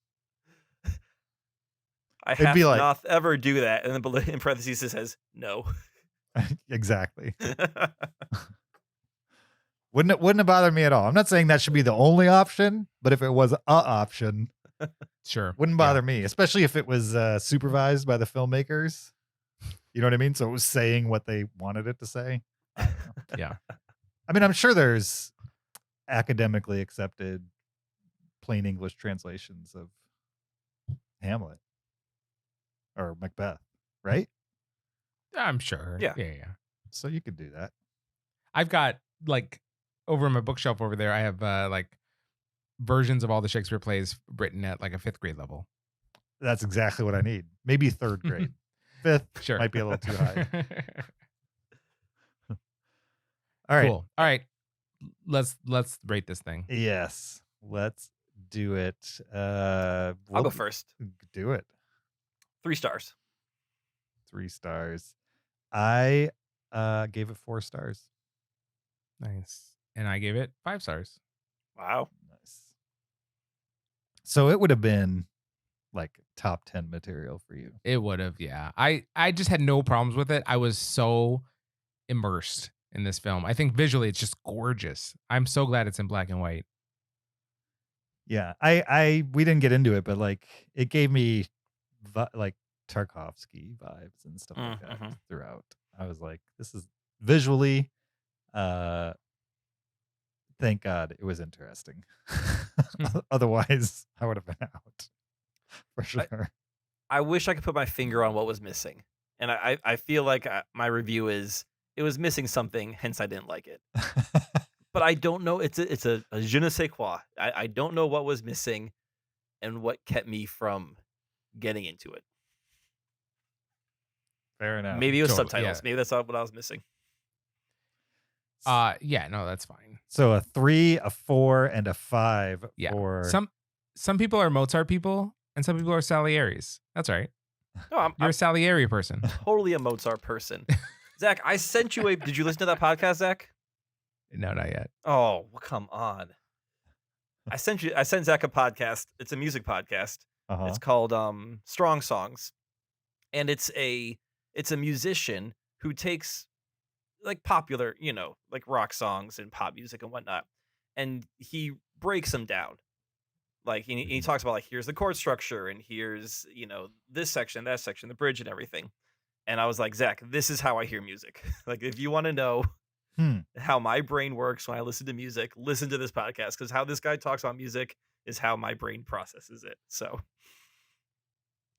I it'd have be to like, not ever do that. And then in parentheses it says no. Exactly. Wouldn't have bothered me at all. I'm not saying that should be the only option, but if it was a option, sure, wouldn't bother me, especially if it was supervised by the filmmakers. You know what I mean? So it was saying what they wanted it to say. Yeah. I mean, I'm sure there's academically accepted plain English translations of Hamlet or Macbeth, right? I'm sure. Yeah. Yeah. So you could do that. I've got like over in my bookshelf over there, I have like versions of all the Shakespeare plays written at like a 5th grade level. That's exactly what I need. Maybe 3rd grade. 5th Sure. might be a little too high. All right. Cool. All right. Let's rate this thing. Yes. Let's do it. I'll go first. Do it. 3 stars. 3 stars. I gave it 4 stars. Nice. And I gave it 5 stars. Wow. Nice. So it would have been like top 10 material for you. It would have, yeah. I just had no problems with it. I was so immersed in this film. I think visually it's just gorgeous. I'm so glad it's in black and white. Yeah. We didn't get into it, but like it gave me like Tarkovsky vibes and stuff like that throughout. I was like, this is visually thank God it was interesting. Otherwise, I would have been out for sure. I wish I could put my finger on what was missing. And I feel like my review is it was missing something, hence I didn't like it. But I don't know. It's a je ne sais quoi. I don't know what was missing and what kept me from getting into it. Fair enough. Maybe it was Totally, subtitles. yeah. Maybe that's not what I was missing. Yeah, no, that's fine. So a 3, a 4, and a 5 Yeah. for Some people are Mozart people and some people are Salieri's. That's all right. No, You're a Salieri person. totally a Mozart person. Zach, I sent you did you listen to that podcast, Zach? No, not yet. Oh, well, come on. I sent Zach a podcast. It's a music podcast. It's called Strong Songs. And it's a musician who takes like popular, like rock songs and pop music and whatnot. And he breaks them down. Like he talks about like, here's the chord structure and here's, this section, that section, the bridge and everything. And I was like, Zach, this is how I hear music. Like, if you want to know how my brain works when I listen to music, listen to this podcast, because how this guy talks about music is how my brain processes it. So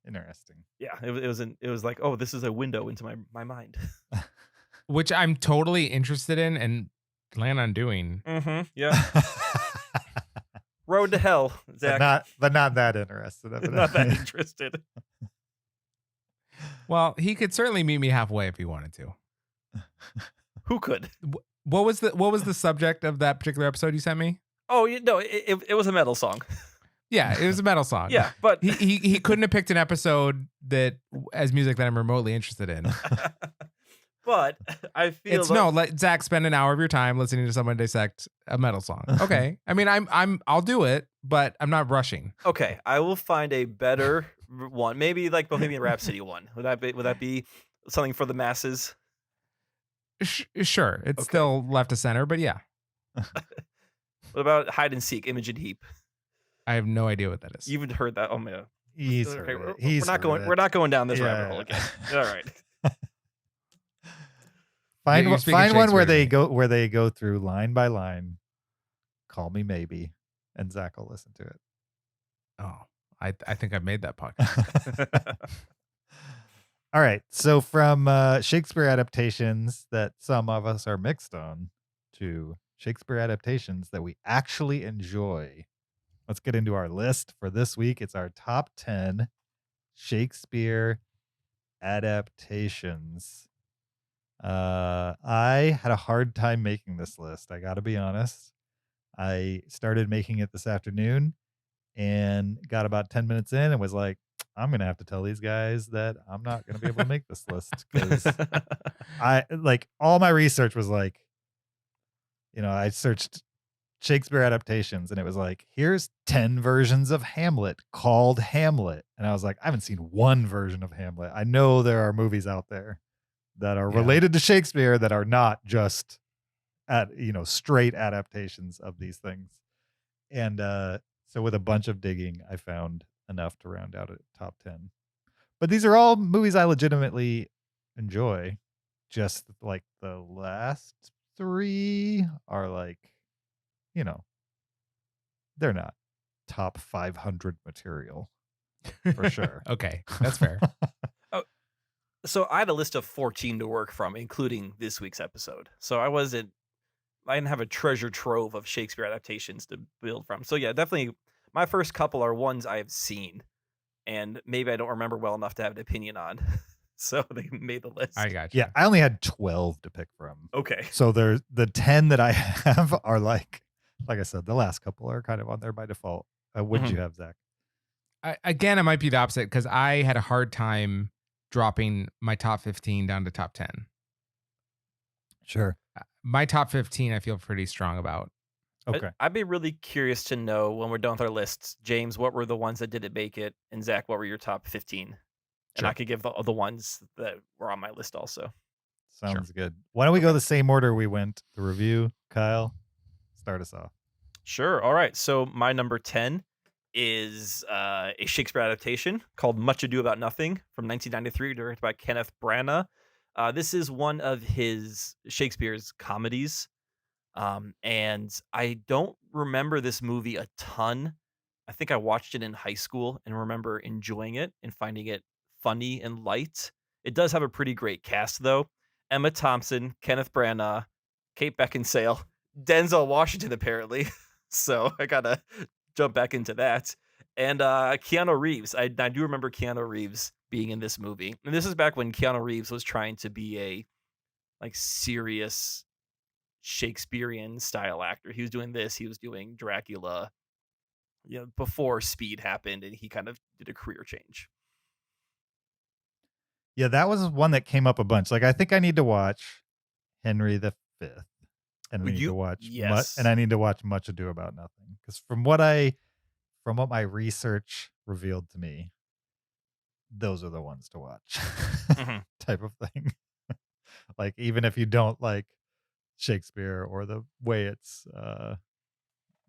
Interesting. yeah, it was like, oh, this is a window into my mind. Which I'm totally interested in and plan on doing. Yeah. Road to hell, Zach. But not that interested. Not that interested. Well, he could certainly meet me halfway if he wanted to. Who could? What was the subject of that particular episode you sent me? Oh, no, it was a metal song. Yeah, it was a metal song. Yeah, but he couldn't have picked an episode that as music that I'm remotely interested in. But I feel let Zach spend an hour of your time listening to someone dissect a metal song. Okay, I mean I'll do it, but I'm not rushing. Okay, I will find a better one. Maybe like Bohemian Rhapsody one. Would that be something for the masses? Sure, it's still left to center, but yeah. What about Hide and Seek, Imogen Heap? I have no idea what that is. You haven't heard that? Oh man, We're not going down this rabbit hole again. All right. Find one where they go through line by line. Call Me Maybe, and Zach will listen to it. Oh, I think I've made that podcast. All right, so from Shakespeare adaptations that some of us are mixed on to Shakespeare adaptations that we actually enjoy. Let's get into our list for this week. It's our top 10 Shakespeare adaptations. I had a hard time making this list. I got to be honest. I started making it this afternoon and got about 10 minutes in and was like, I'm going to have to tell these guys that I'm not going to be able to make this list, because I like all my research was like, I searched Shakespeare adaptations and it was like, here's 10 versions of Hamlet called Hamlet. And I was like, I haven't seen one version of Hamlet. I know there are movies out there that are related to Shakespeare that are not just straight adaptations of these things. And so with a bunch of digging, I found enough to round out a top 10. But these are all movies I legitimately enjoy. Just like the last 3 are like, they're not top 500 material for sure. Okay, that's fair. So I had a list of 14 to work from, including this week's episode. So I didn't have a treasure trove of Shakespeare adaptations to build from. So yeah, definitely my first couple are ones I have seen and maybe I don't remember well enough to have an opinion on. So they made the list. I got you. Yeah, I only had 12 to pick from. Okay. So there's the 10 that I have are like I said, the last couple are kind of on there by default. What did you have, Zach? Again, it might be the opposite because I had a hard time dropping my top 15 down to top 10. Sure. My top 15 I feel pretty strong about. Okay. I'd be really curious to know when we're done with our lists, James, what were the ones that didn't make it? And Zach, what were your top 15? And I could give the ones that were on my list also. Sounds good. Why don't we go the same order we went to review? Kyle, start us off. Sure. All right. So my number 10 is a Shakespeare adaptation called Much Ado About Nothing from 1993, directed by Kenneth Branagh. This is one of Shakespeare's comedies. And I don't remember this movie a ton. I think I watched it in high school and remember enjoying it and finding it funny and light. It does have a pretty great cast, though. Emma Thompson, Kenneth Branagh, Kate Beckinsale, Denzel Washington, apparently. So I gotta jump back into that. And Keanu Reeves. I do remember Keanu Reeves being in this movie. And this is back when Keanu Reeves was trying to be a serious Shakespearean style actor. He was doing this. He was doing Dracula, before Speed happened, and he kind of did a career change. Yeah, that was one that came up a bunch. Like, I think I need to watch Henry V, and I need to watch I need to watch Much Ado About Nothing, because from what my research revealed to me, those are the ones to watch. Type of thing. Like, even if you don't like Shakespeare or the way it's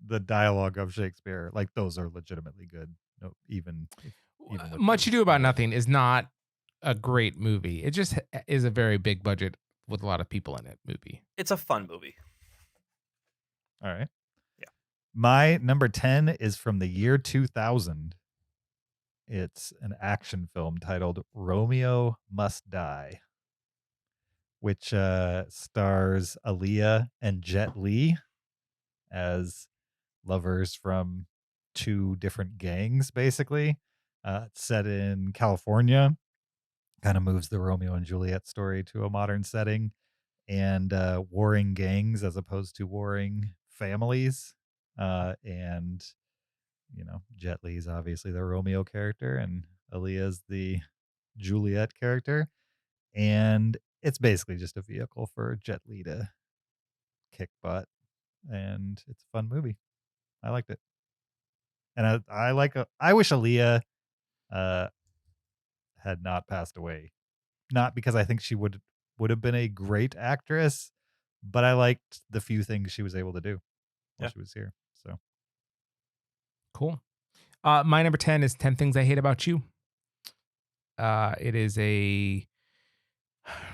the dialogue of Shakespeare, like those are legitimately good. No, even with Much the Ado About smaller- Nothing is not a great movie. It just is a very big budget with a lot of people in it movie. It's a fun movie. All right. Yeah. My number 10 is from the year 2000. It's an action film titled Romeo Must Die, which stars Aaliyah and Jet Li as lovers from two different gangs, basically. It's set in California, kind of moves the Romeo and Juliet story to a modern setting, and warring gangs as opposed to warring families. And, Jet Li's obviously the Romeo character, and Aaliyah's the Juliet character. And it's basically just a vehicle for Jet Li to kick butt. And it's a fun movie. I liked it. And I wish Aaliyah had not passed away. Not because I think she would have been a great actress, but I liked the few things she was able to do while she was here. So Cool. My number 10 is 10 Things I Hate About You. It is a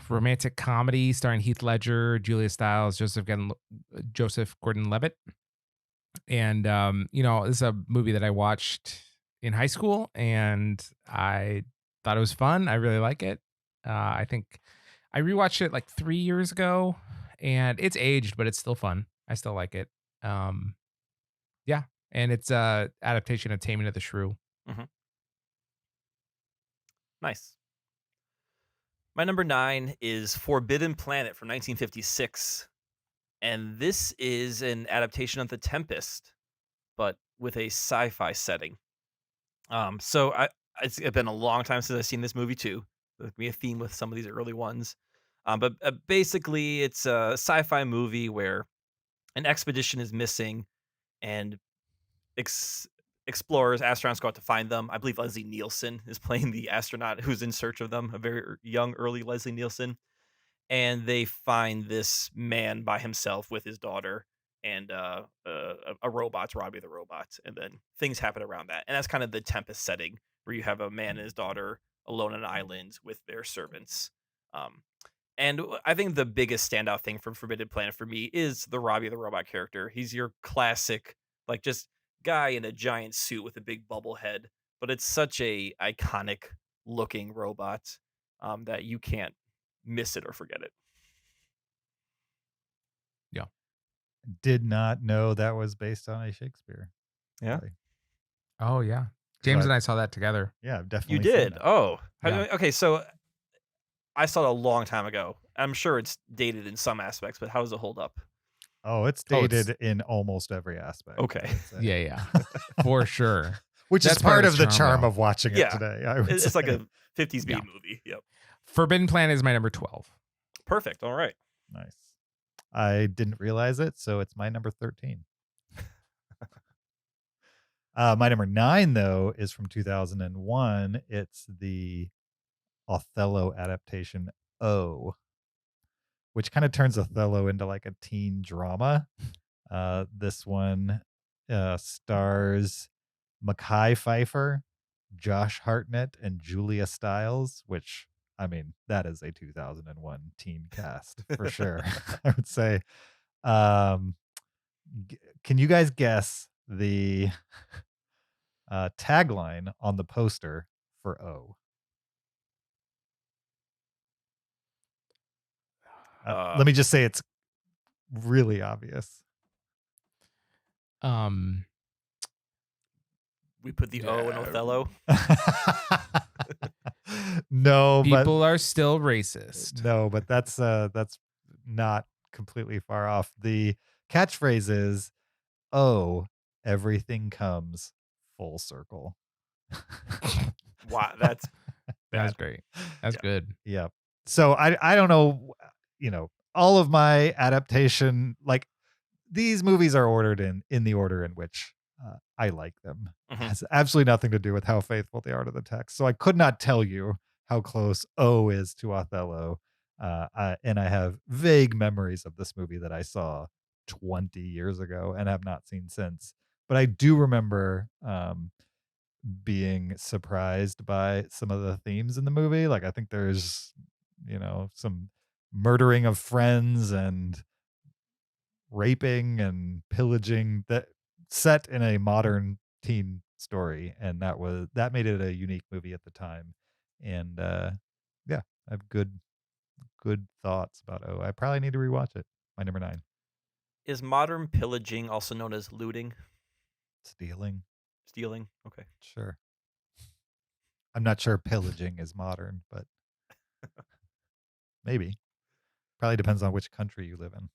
romantic comedy starring Heath Ledger, Julia Stiles, Joseph Gordon-Levitt. And, this is a movie that I watched in high school, and I thought it was fun. I really like it. I think I rewatched it like 3 years ago, and it's aged, but it's still fun. I still like it. Yeah. And it's a adaptation of Taming of the Shrew. Nice. My number 9 is Forbidden Planet from 1956. And this is an adaptation of The Tempest, but with a sci-fi setting. It's been a long time since I've seen this movie too. There's gonna be a theme with some of these early ones. But basically, it's a sci-fi movie where an expedition is missing, and explorers, astronauts go out to find them. I believe Leslie Nielsen is playing the astronaut who's in search of them, a very young, early Leslie Nielsen. And they find this man by himself with his daughter and a robot, Robbie the robot. And then things happen around that. And that's kind of the Tempest setting, where you have a man and his daughter alone on an island with their servants. And I think the biggest standout thing from Forbidden Planet for me is the Robbie the robot character. He's your classic, like, just guy in a giant suit with a big bubble head, but it's such a iconic looking robot that you can't miss it or forget it. did not know that was based on a Shakespeare. Yeah. play. Oh, yeah. James and I saw that together. Yeah, I've definitely You seen did? that. Oh. Yeah. Okay, so I saw it a long time ago. I'm sure it's dated in some aspects, but how does it hold up? Oh, it's Oh, it's- dated in almost every aspect. I Okay. would say. Yeah. For sure. Which That's is part of the its charm though. of watching it Yeah. today. I would It's like say. a 50s B Yeah. movie. Yep. Forbidden Planet is my number 12. Perfect. All right. Nice. I didn't realize it, so it's my number 13. My number 9, though, is from 2001. It's the Othello adaptation O, which kind of turns Othello into like a teen drama. This one stars Mekhi Phifer, Josh Hartnett, and Julia Stiles, which, I mean, that is a 2001 teen cast for sure. I would say. Can you guys guess the tagline on the poster for O? Let me just say it's really obvious. We put the O in Othello. No, People are still racist. but that's not completely far off. The catchphrase is, "Oh, everything comes full circle." Wow, that's That's great. That's Yeah. good. Yeah. So I don't know, all of my adaptation, like, these movies are ordered in the order in which I like them. Mhm. It has absolutely nothing to do with how faithful they are to the text. So I could not tell you how close O is to Othello. And I have vague memories of this movie that I saw 20 years ago and have not seen since. But I do remember being surprised by some of the themes in the movie. Like I think there's, some murdering of friends and raping and pillaging that set in a modern teen story, and that made it a unique movie at the time. And yeah, I have good thoughts about I probably need to rewatch it. My number 9. Is modern pillaging also known as looting? Stealing. Stealing? Okay. Sure. I'm not sure pillaging is modern, but maybe. Probably depends on which country you live in.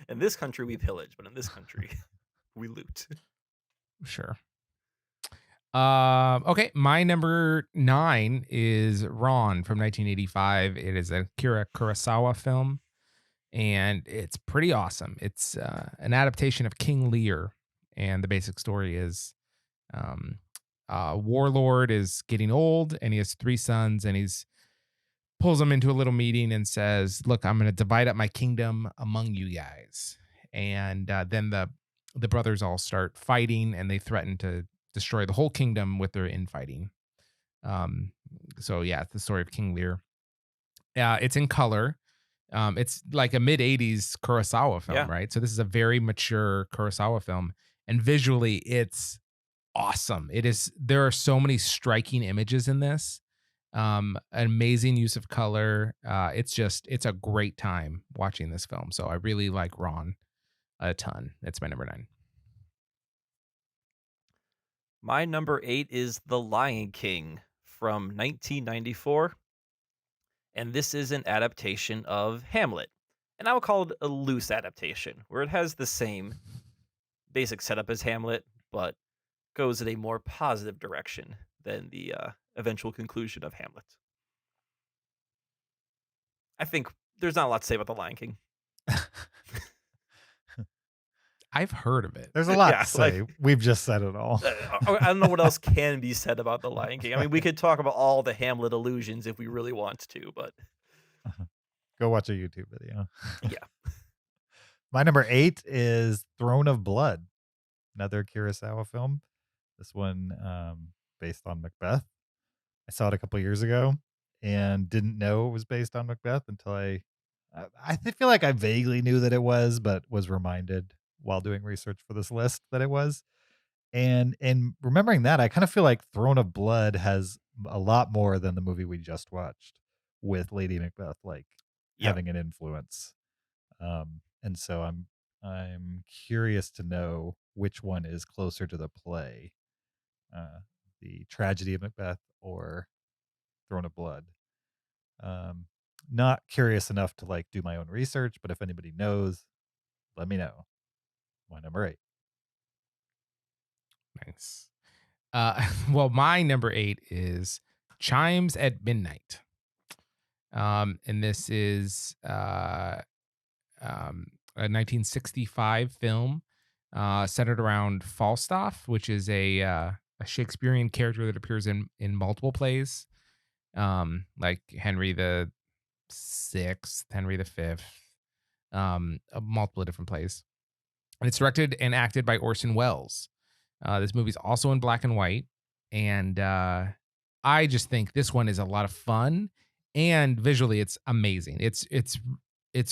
In this country, we pillage, but in this country, we loot. Sure. Okay, my number 9 is Ron from 1985. It is a Akira Kurosawa film, and it's pretty awesome. It's an adaptation of King Lear, and the basic story is warlord is getting old, and he has 3 sons, and he's pulls them into a little meeting and says, "Look, I'm going to divide up my kingdom among you guys." And then the brothers all start fighting, and they threaten to destroy the whole kingdom with their infighting. So yeah, it's the story of King Lear. It's in color. It's like a mid '80s Kurosawa film, Yeah. right? So this is a very mature Kurosawa film, and visually, it's awesome. It is. There are so many striking images in this. An amazing use of color. It's a great time watching this film. So I really like Ron a ton. It's my number 9. My number 8 is The Lion King from 1994. And this is an adaptation of Hamlet. And I would call it a loose adaptation, where it has the same basic setup as Hamlet, but goes in a more positive direction than the eventual conclusion of Hamlet. I think there's not a lot to say about The Lion King. I've heard of it. There's a lot Yeah, to say. We've just said it all. I don't know what else can be said about The Lion King. I mean, we could talk about all the Hamlet illusions if we really want to, but Go watch a YouTube video. yeah. My number 8 is Throne of Blood, another Kurosawa film. This one based on Macbeth. I saw it a couple years ago and didn't know it was based on Macbeth until I feel like I vaguely knew that it was, but was reminded while doing research for this list that it was. And remembering that, I kind of feel like Throne of Blood has a lot more than the movie we just watched, with Lady Macbeth having an influence. And so I'm curious to know which one is closer to the play, the Tragedy of Macbeth or Throne of Blood. Not curious enough to do my own research, but if anybody knows, let me know. My number 8. Nice. Well, my number 8 is Chimes at Midnight. And this is a 1965 film centered around Falstaff, which is a Shakespearean character that appears in multiple plays, like Henry the Sixth, Henry the Fifth, multiple different plays. And it's directed and acted by Orson Welles. This movie's also in black and white, and I just think this one is a lot of fun, and visually it's amazing. It's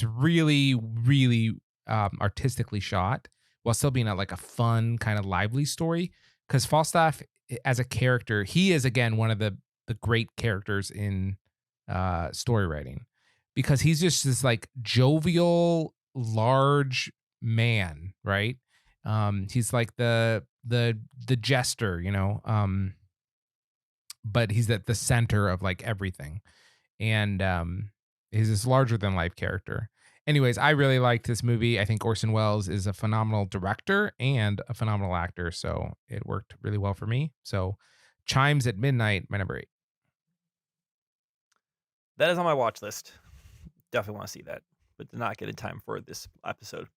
really, really artistically shot while still being a fun kind of lively story. Because Falstaff, as a character, he is again one of the great characters in story writing, because he's just this jovial, large man, right? He's like the jester, but he's at the center of everything, and he's this larger than life character. Anyways, I really liked this movie. I think Orson Welles is a phenomenal director and a phenomenal actor, so it worked really well for me. So Chimes at Midnight, my number 8. That is on my watch list. Definitely want to see that, but did not get in time for this episode.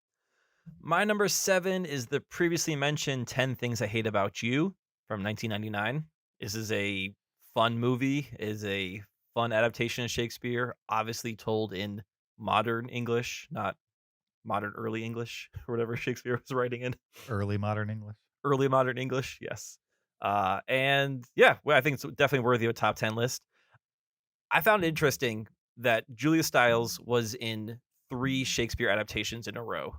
My number 7 is the previously mentioned 10 Things I Hate About You from 1999. This is a fun movie, is a fun adaptation of Shakespeare, obviously told in modern English, not modern early English or whatever Shakespeare was writing in. Early modern English. Early modern English, yes. And yeah, well, I think it's definitely worthy of a top 10 list. I found it interesting that Julia Stiles was in 3 Shakespeare adaptations in a row.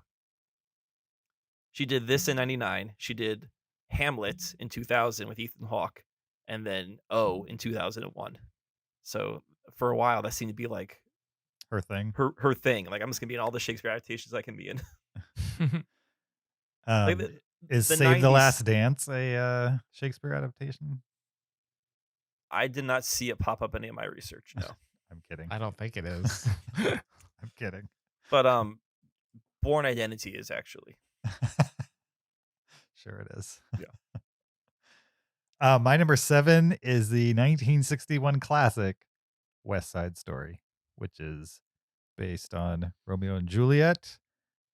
She did this in 99. She did Hamlet in 2000 with Ethan Hawke, and then O in 2001. So for a while, that seemed to be like Her thing. her thing. Like, I'm just gonna be in all the Shakespeare adaptations I can be in. Um, the is the Save the 90s Last Dance a Shakespeare adaptation? I did not see it pop up in any of my research. No, I'm kidding. I don't think it is. I'm kidding. but Born Identity is actually. Sure it is. Yeah. My number 7 is the 1961 classic West Side Story, which is based on Romeo and Juliet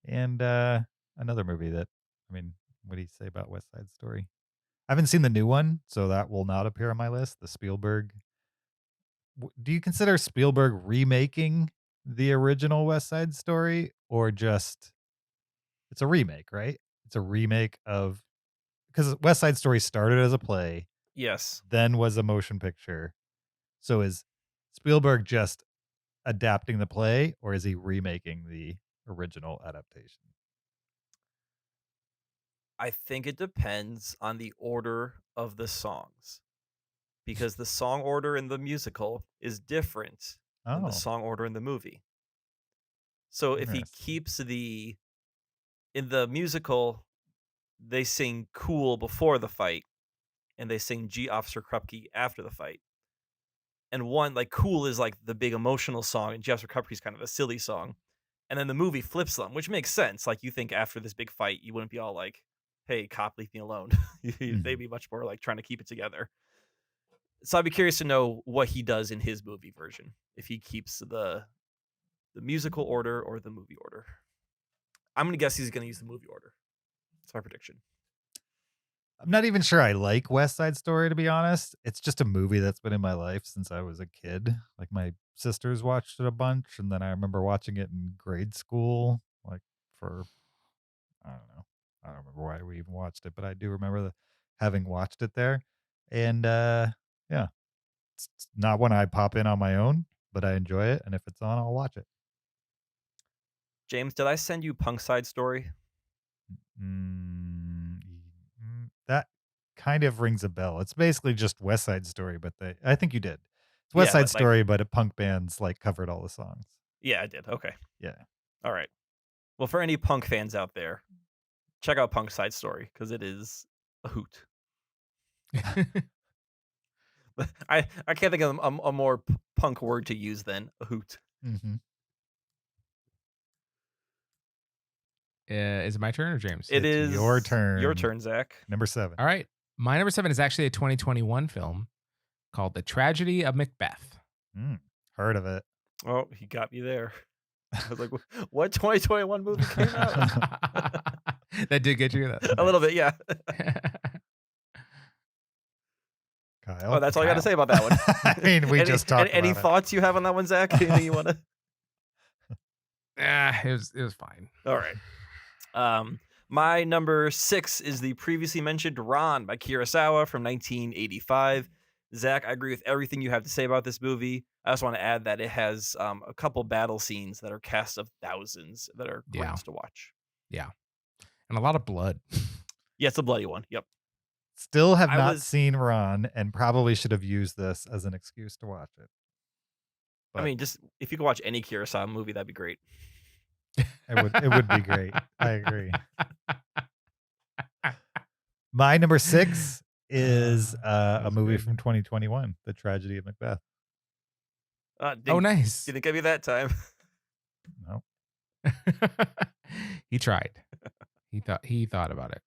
and another movie that, I mean, what do you say about West Side Story? I haven't seen the new one, so that will not appear on my list. The Spielberg. Do you consider Spielberg remaking the original West Side Story, or just it's a remake, right? It's a remake of, because West Side Story started as a play, Yes. then was a motion picture. So is Spielberg just adapting the play, or is he remaking the original adaptation? I think it depends on the order of the songs, because the song order in the musical is different than the Oh, song order in the movie. So if he interesting. keeps in the musical, they sing Cool before the fight, and they sing G Officer Krupke after the fight. And one, like, Cool is like the big emotional song, and G Officer Krupke is kind of a silly song. And then the movie flips them, which makes sense. Like, you think after this big fight, you wouldn't be all like, hey, cop, leave me alone. They'd be much more like trying to keep it together. So I'd be curious to know what he does in his movie version, if he keeps the musical order or the movie order. I'm going to guess he's going to use the movie order. That's my prediction. I'm not even sure I like West Side Story, to be honest. It's just a movie that's been in my life since I was a kid. Like, my sisters watched it a bunch, and then I remember watching it in grade school, like for, I don't know. I don't remember why we even watched it, but I do remember having watched it there. And yeah, it's not one I pop in on my own, but I enjoy it. And if it's on, I'll watch it. James, did I send you Punk Side Story? That kind of rings a bell. It's basically just West Side Story, but I think you did. It's West Side Story, but a punk band's like covered all the songs. Yeah, I did. Okay. Yeah. All right. Well, for any punk fans out there, check out Punk Side Story, because it is a hoot. I can't think of a more punk word to use than a hoot. Mm-hmm. Is it my turn or James? It is your turn. Your turn, Zach. Number 7. All right. My number 7 is actually a 2021 film called The Tragedy of Macbeth. Heard of it. Oh, he got me there. I was like, what 2021 movie came out? That did get you. A little bit, yeah. Kyle? Oh, that's all you got to say about that one. I mean, we just talked Any about thoughts you have on that one, Zach? Anything you want to? It was fine. All right. My number 6 is the previously mentioned Ron by Kurosawa from 1985. Zach, I agree with everything you have to say about this movie. I just want to add that it has a couple battle scenes that are cast of thousands that are great to watch. Yeah. And a lot of blood. Yeah, it's a bloody one. Yep. Still have not seen Ron, and probably should have used this as an excuse to watch it. But I mean, just if you could watch any Kurosawa movie, that'd be great. It would be great. I agree. My number 6 is a movie from 2021, The Tragedy of Macbeth. Nice. Didn't give you that time. No. He tried. He thought about it.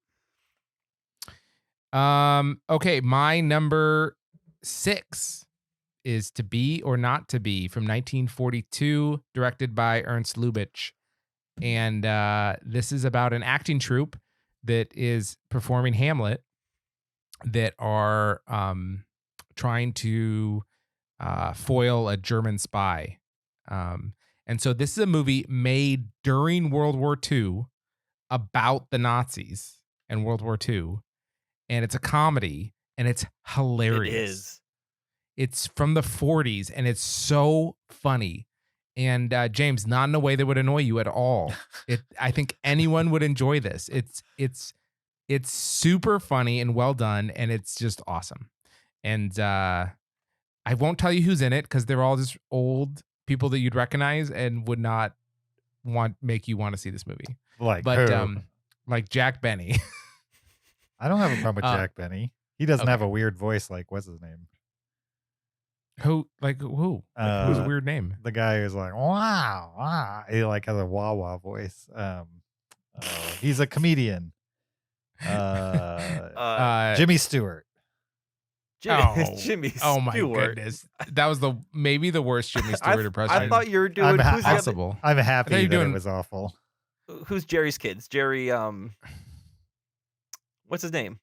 Okay, my number 6 is To Be or Not to Be from 1942, directed by Ernst Lubitsch. And this is about an acting troupe that is performing Hamlet that are trying to foil a German spy. And And so this is a movie made during World War II about the Nazis and World War II. And it's a comedy and it's hilarious. It is. It's from the 40s and it's so funny. And James, not in a way that would annoy you at all. I think anyone would enjoy this. It's super funny and well done, and it's just awesome. And I won't tell you who's in it because they're all just old people that you'd recognize and would not make you want to see this movie. Like Jack Benny. I don't have a problem with Jack Benny. He doesn't okay. have a weird voice like what's his name? Who? Who's a weird name? The guy who's like wow. He like has a wah wah voice. He's a comedian. Jimmy Stewart. Jimmy Stewart. Oh my goodness. That was maybe the worst Jimmy Stewart impression. I thought you were doing possible. I'm happy that it was awful. Who's Jerry's kids? Jerry what's his name?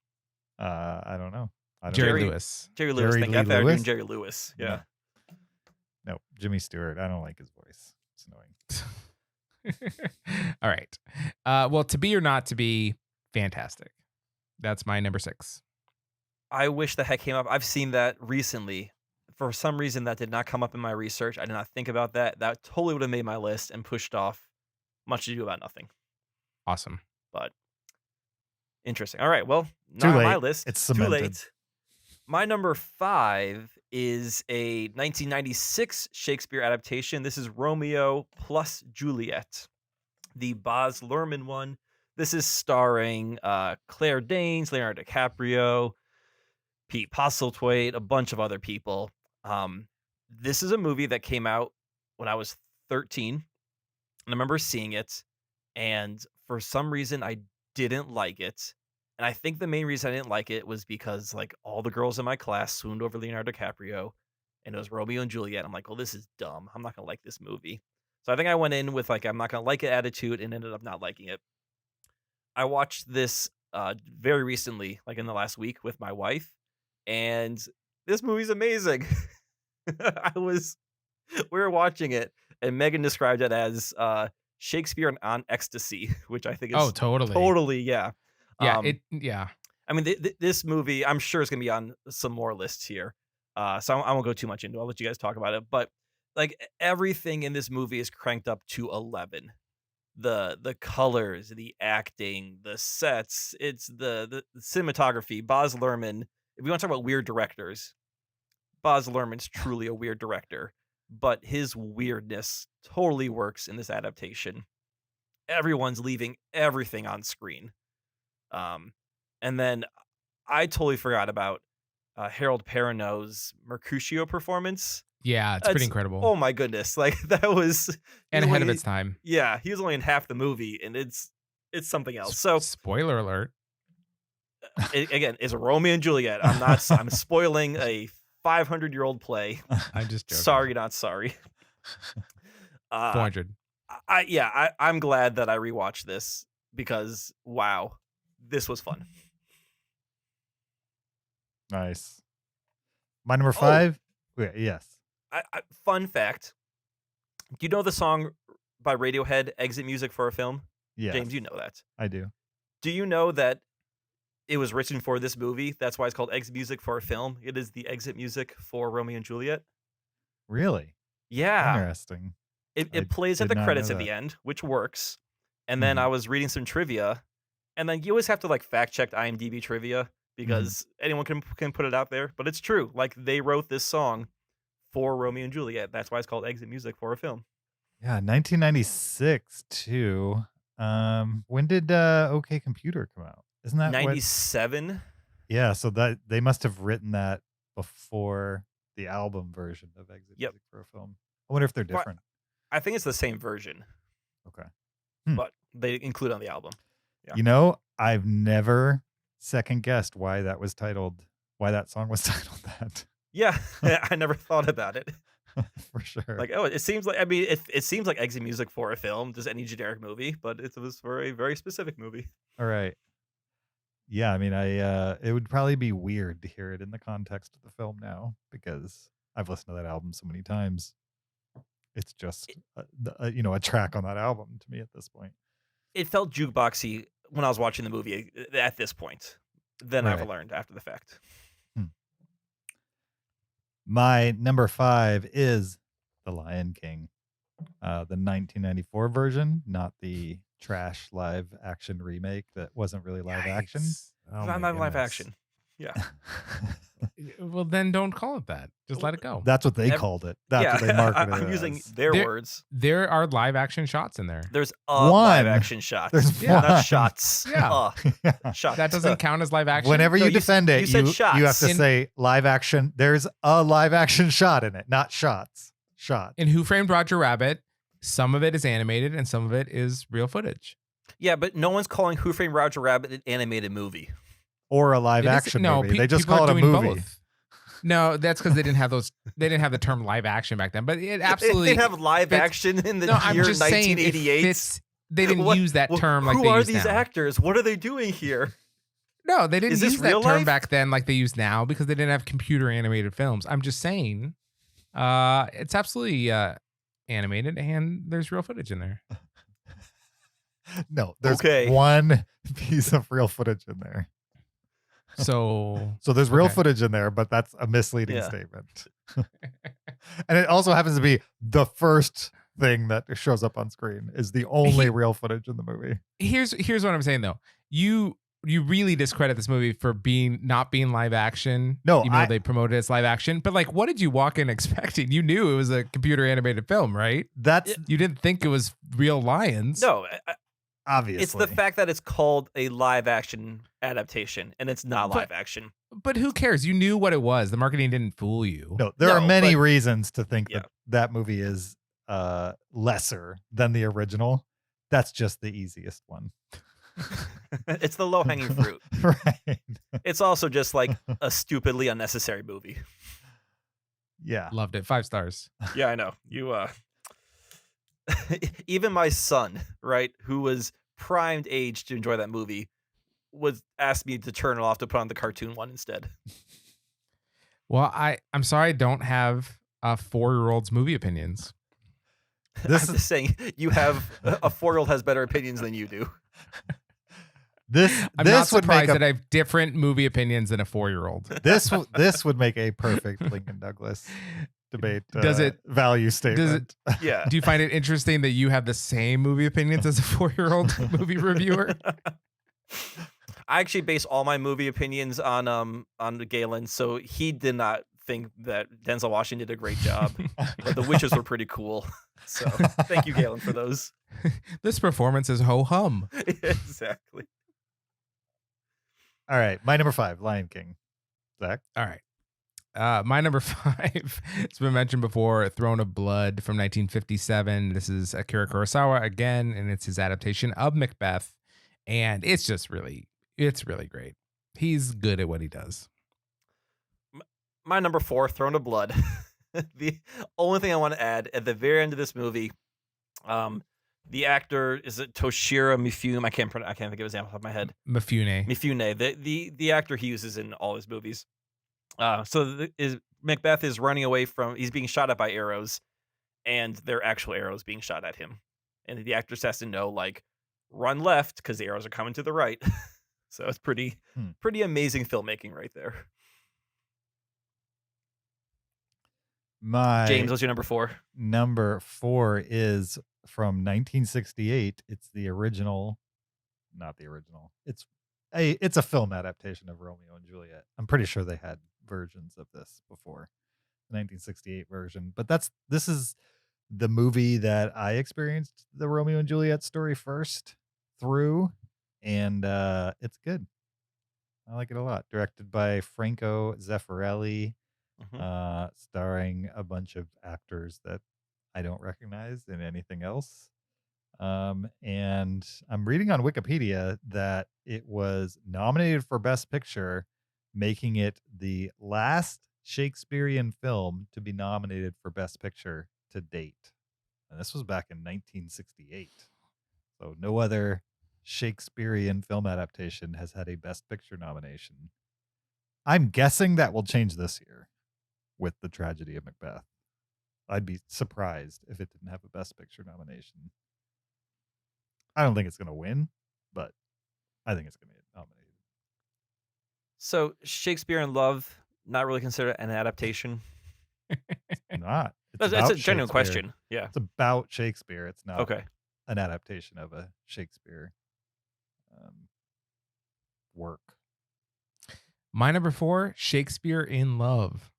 I don't know. Jerry Lewis. Jerry Lewis. Jerry I thought Lee they were doing Lewis? Jerry Lewis. Yeah. No, Jimmy Stewart. I don't like his voice. It's annoying. All right. Well, To Be or Not to Be, fantastic. That's my number 6. I wish the heck came up. I've seen that recently. For some reason, that did not come up in my research. I did not think about that. That totally would have made my list and pushed off Much Ado About Nothing. Awesome. But interesting. All right. Well, Too not on late. my list. It's too cemented. late. My number 5 is a 1996 Shakespeare adaptation. This is Romeo plus Juliet, the Baz Luhrmann one. This is starring Claire Danes, Leonardo DiCaprio, Pete Postlethwaite, a bunch of other people. This is a movie that came out when I was 13, and I remember seeing it, and for some reason I didn't like it. And I think the main reason I didn't like it was because like all the girls in my class swooned over Leonardo DiCaprio, and it was Romeo and Juliet. I'm like, well, this is dumb. I'm not gonna like this movie. So I think I went in with like I'm not gonna like it attitude, and ended up not liking it. I watched this very recently, like in the last week, with my wife, and this movie's amazing. We were watching it, and Megan described it as Shakespeare on ecstasy, which I think is totally, yeah. Yeah. I mean, this movie, I'm sure it's gonna be on some more lists here, so I won't go too much into it. I'll let you guys talk about it. But like everything in this movie is cranked up to 11. The colors, the acting, the sets, it's the cinematography. Baz Luhrmann. If we want to talk about weird directors, Baz Luhrmann's truly a weird director, but his weirdness totally works in this adaptation. Everyone's leaving everything on screen. And then I totally forgot about Harold Perrineau's Mercutio performance. Yeah, it's pretty incredible. Oh my goodness. Like that was and ahead of its time. Yeah, he was only in half the movie, and it's something else. So spoiler alert. Again, it's Romeo and Juliet. I'm spoiling a 500-year-old play. I'm just joking. Sorry, not sorry. 400. I'm glad that I rewatched this because wow, this was fun. Nice. My number 5? Yes. Fun fact. Do you know the song by Radiohead, Exit Music for a Film? Yes. James, you know that. I do. Do you know that it was written for this movie? That's why it's called Exit Music for a Film. It is the exit music for Romeo and Juliet. Really? Yeah. Interesting. It plays at the credits at the end, which works. And then I was reading some trivia, and then you always have to like fact check IMDb trivia because anyone can put it out there. But it's true. Like they wrote this song for Romeo and Juliet. That's why it's called Exit Music for a Film. Yeah, 1996 too. When did OK Computer come out? Isn't that 97? Yeah, so that they must have written that before the album version of Exit Music for a Film. I wonder if they're different. I think it's the same version. Okay. But they include on the album. Yeah. You know, I've never second guessed why that song was titled that. Yeah, I never thought about it. For sure. Like, it seems like, I mean, it seems like Exit Music for a Film, just any generic movie, but it was for a very specific movie. All right. Yeah, I mean, it would probably be weird to hear it in the context of the film now because I've listened to that album so many times. It's just a track on that album to me at this point. It felt jukeboxy when I was watching the movie at this point. Then I've Right. learned after the fact. My number 5 is The Lion King, the 1994 version, not the trash live action remake that wasn't really live action. Yikes. Oh Not my live goodness. action. Yeah. Well, then don't call it that. Just let it go. That's what they Ev- called it. That's yeah, what they marketed I'm it using as. their There- words. There are live action shots in there. There's live One. action shots. There's Not one. shots. Yeah. Shots. That doesn't count as live action. Whenever No, you you s- defend it, you said you have shots. to say live action. There's a live action shot in it, not shots. Shot. In Who Framed Roger Rabbit, some of it is animated and some of it is real footage. Yeah, but no one's calling Who Framed Roger Rabbit an animated movie. Or a live It is- action no, movie. They just people are call it a doing movie. both. No, that's because they didn't have those. They didn't have the term live action back then. But it They absolutely didn't have live fits- action in the No, I'm year just saying it 1988. fits. They didn't What- use that Well, term like who they are use these now. actors? What are they doing here? No, they didn't Is this use that real term life? back then like they use now because they didn't have computer animated films. I'm just saying, it's absolutely animated and there's real footage in there. No, there's Okay. one piece of real footage in there. So So there's real Okay. footage in there, but that's a misleading Yeah. statement. And it also happens to be the first thing that shows up on screen is the only real footage in the movie. here's what I'm saying though. You really discredit this movie for not being live action. No, even though they promoted it as live action. But like, what did you walk in expecting? You knew it was a computer animated film, right? That's You didn't think it was real lions. No, obviously. it's the fact that it's called a live action adaptation and it's not live action. But who cares? You knew what it was. The marketing didn't fool you. No, there are No, many but- reasons to think Yeah. that movie is lesser than the original. That's just the easiest one. It's the low hanging fruit. Right. It's also just like a stupidly unnecessary movie. Yeah. Loved it. 5 stars. Yeah, I know. You even my son, right, who was primed age to enjoy that movie, was asked me to turn it off to put on the cartoon one instead. Well, I'm sorry I don't have 4-year-old's movie opinions. This I'm is just saying you have a 4-year-old has better opinions than you do. this I'm not this would make surprised a that I have different movie opinions than a 4-year-old. this would make a perfect Lincoln Douglas debate Does it- value statement. Yeah. Do you find it interesting that you have the same movie opinions as a 4-year-old movie reviewer? I actually base all my movie opinions on Galen, so he did not think that Denzel Washington did a great job. But the witches were pretty cool. So thank you, Galen, for those. This performance is ho hum. Exactly. All right, my number 5, Lion King. Zach. All right. My number 5, it's been mentioned before, Throne of Blood from 1957. This is Akira Kurosawa again, and it's his adaptation of Macbeth. And it's really great. He's good at what he does. My number 4, Throne of Blood. The only thing I want to add at the very end of this movie, the actor is it Toshiro Mifune? I can't think of his name off the top of my head. Mifune. Mifune, the actor he uses in all his movies. Macbeth is running away from. He's being shot at by arrows, and they're actual arrows being shot at him. And the actress has to know, like, run left because the arrows are coming to the right. So it's pretty amazing filmmaking right there. James, what's your number 4? Number 4 is from 1968. It's the original, not the original. It's a film adaptation of Romeo and Juliet. I'm pretty sure they had versions of this before the 1968 version, but this is the movie that I experienced the Romeo and Juliet story first through, and it's good. I like it a lot. Directed by Franco Zeffirelli. Starring a bunch of actors that I don't recognize in anything else. And I'm reading on Wikipedia that it was nominated for Best Picture, making it the last Shakespearean film to be nominated for Best Picture to date. And this was back in 1968. So no other Shakespearean film adaptation has had a Best Picture nomination. I'm guessing that will change this year with the tragedy of Macbeth. I'd be surprised if it didn't have a Best Picture nomination. I don't think it's going to win, but I think it's going to get nominated. So Shakespeare in Love, not really considered an adaptation. Not. That's about a genuine Shakespeare. question. Yeah. It's about Shakespeare. It's not Okay. an adaptation of a Shakespeare work. My number 4, Shakespeare in Love.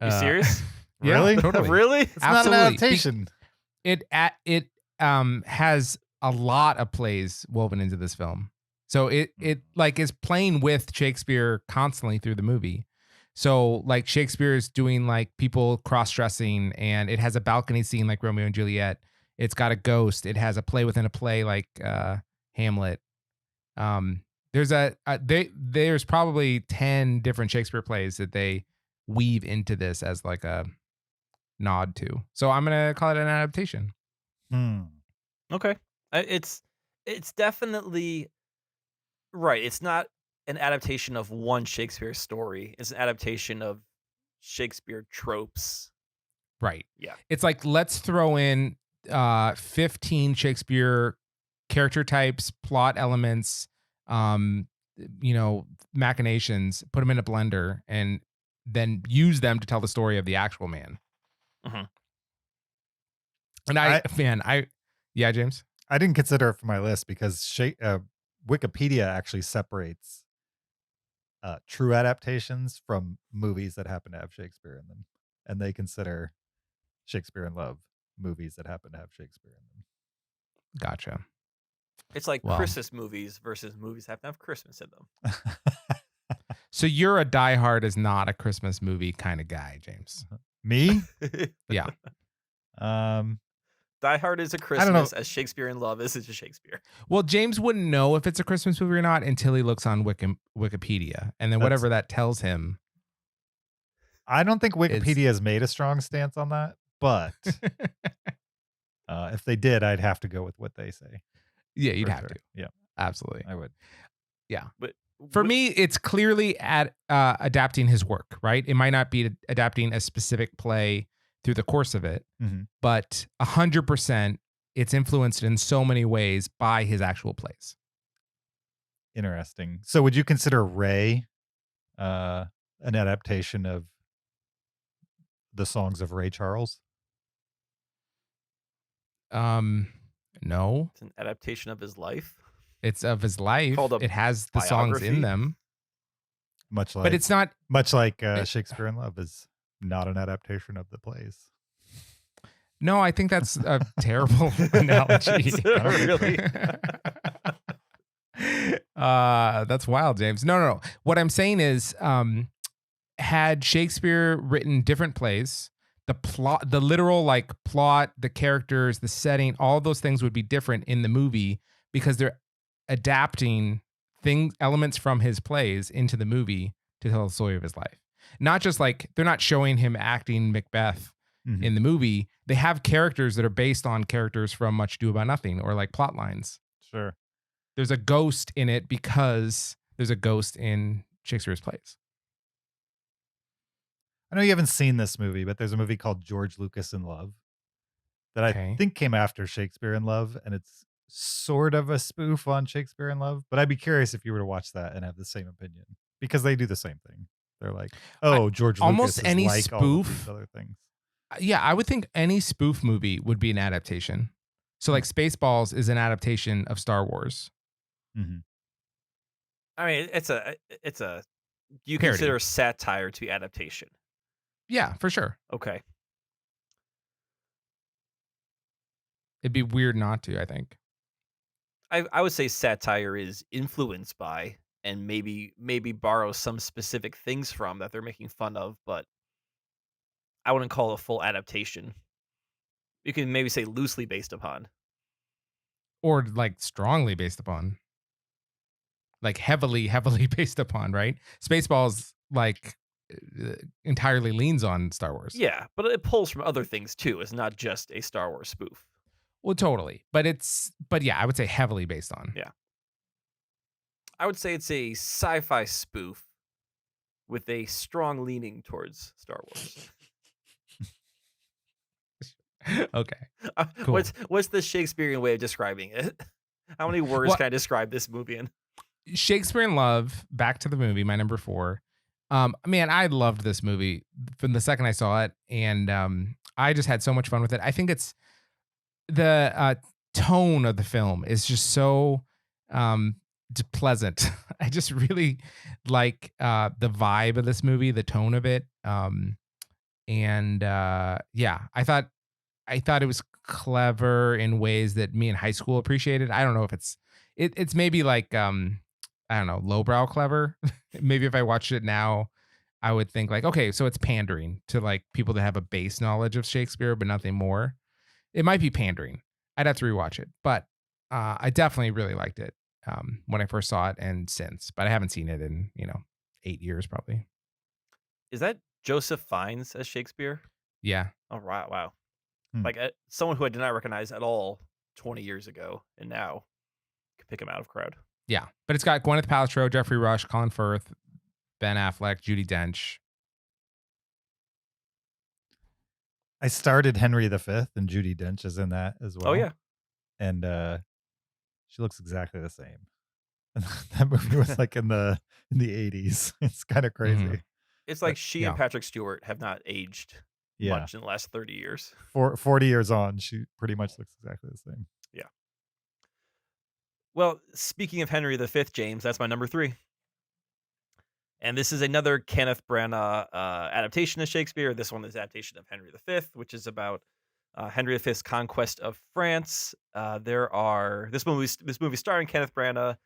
You serious? Yeah, Really? totally. Really? It's not an adaptation. It has a lot of plays woven into this film. So it like is playing with Shakespeare constantly through the movie. So like Shakespeare is doing like people cross-dressing, and it has a balcony scene like Romeo and Juliet. It's got a ghost. It has a play within a play like Hamlet. There's probably 10 different Shakespeare plays that they weave into this as like a nod to. So I'm gonna call it an adaptation. Okay. It's definitely right. It's not an adaptation of one Shakespeare story. It's an adaptation of Shakespeare tropes. Right. Yeah. It's like, let's throw in 15 Shakespeare character types, plot elements, machinations, put them in a blender, and then use them to tell the story of the actual man. Mhm. And yeah, James. I didn't consider it for my list because Wikipedia actually separates true adaptations from movies that happen to have Shakespeare in them, and they consider Shakespeare in Love movies that happen to have Shakespeare in them. Gotcha. It's like Well. Christmas movies versus movies that have to have Christmas in them. So you're a Die Hard is not a Christmas movie kind of guy, James. Me? Yeah. Die Hard is a Christmas as Shakespeare in Love is a Shakespeare. Well, James wouldn't know if it's a Christmas movie or not until he looks on Wikipedia, and then whatever that tells him. I don't think Wikipedia has made a strong stance on that, but if they did, I'd have to go with what they say. Yeah, you'd for have sure. to. Yeah, Absolutely. I would. Yeah. But For me, it's clearly adapting his work, right? It might not be adapting a specific play through the course of it, but 100% it's influenced in so many ways by his actual plays. Interesting. So would you consider Ray an adaptation of the songs of Ray Charles? No. It's an adaptation of his life. It's of his life. Called a It has the songs biography? in them. Much like, But it's not. much like Shakespeare in Love is not an adaptation of the plays. No, I think that's a terrible analogy. Really? That's wild, James. No. What I'm saying is, had Shakespeare written different plays, the plot, the literal like plot, the characters, the setting, all those things would be different in the movie because they're adapting elements from his plays into the movie to tell the story of his life. Not just like they're not showing him acting Macbeth in the movie. They have characters that are based on characters from Much Ado About Nothing or like plot lines. Sure. There's a ghost in it because there's a ghost in Shakespeare's plays. I know you haven't seen this movie, but there's a movie called George Lucas in Love that I think came after Shakespeare in Love, and it's sort of a spoof on Shakespeare in Love. But I'd be curious if you were to watch that and have the same opinion, because they do the same thing. They're like, oh, George almost Lucas is any like all of spoof- these other things. Yeah, I would think any spoof movie would be an adaptation. So like Spaceballs is an adaptation of Star Wars. I mean, it's a you Parody. consider satire to be adaptation. Yeah, for sure. Okay. It'd be weird not to, I think. I would say satire is influenced by and maybe borrow some specific things from that they're making fun of, but I wouldn't call it a full adaptation. You can maybe say loosely based upon. Or like strongly based upon. Like heavily based upon, right? Spaceballs like entirely leans on Star Wars. Yeah, but it pulls from other things too. It's not just a Star Wars spoof. Well, totally. But yeah, I would say heavily based on. Yeah. I would say it's a sci-fi spoof with a strong leaning towards Star Wars. Okay. Cool. What's the Shakespearean way of describing it? How many words Well, can I describe this movie in? Shakespeare in Love, back to the movie, my number 4. Man, I loved this movie from the second I saw it, and I just had so much fun with it. I think it's the tone of the film is just so pleasant. I just really like the vibe of this movie, the tone of it, and yeah, I thought it was clever in ways that me in high school appreciated. I don't know if it's maybe like I don't know, lowbrow clever. Maybe if I watched it now, I would think like, okay, so it's pandering to like people that have a base knowledge of Shakespeare, but nothing more. It might be pandering. I'd have to rewatch it, but I definitely really liked it when I first saw it and since. But I haven't seen it in 8 years probably. Is that Joseph Fiennes as Shakespeare? Yeah. Oh, right, wow. Hmm. Like someone who I did not recognize at all 20 years ago, and now could pick him out of crowd. Yeah, but it's got Gwyneth Paltrow, Jeffrey Rush, Colin Firth, Ben Affleck, Judi Dench. I started Henry V, and Judi Dench is in that as well. Oh yeah, and she looks exactly the same. And that movie was like in the 80s. It's kind of crazy. Mhm. it's like she yeah. and Patrick Stewart have not aged Yeah, much in the last 30 years. 40 years on, she pretty much looks exactly the same. Well, speaking of Henry V, James, that's my number 3. And this is another Kenneth Branagh adaptation of Shakespeare. This one is adaptation of Henry V, which is about Henry V's conquest of France. This movie starring Kenneth Branagh,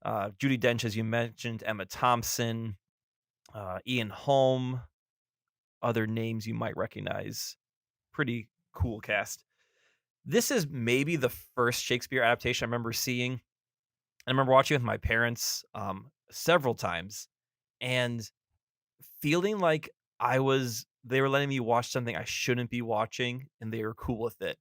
Judi Dench, as you mentioned, Emma Thompson, Ian Holm, other names you might recognize. Pretty cool cast. This is maybe the first Shakespeare adaptation I remember seeing. I remember watching it with my parents several times and feeling like they were letting me watch something I shouldn't be watching, and they were cool with it.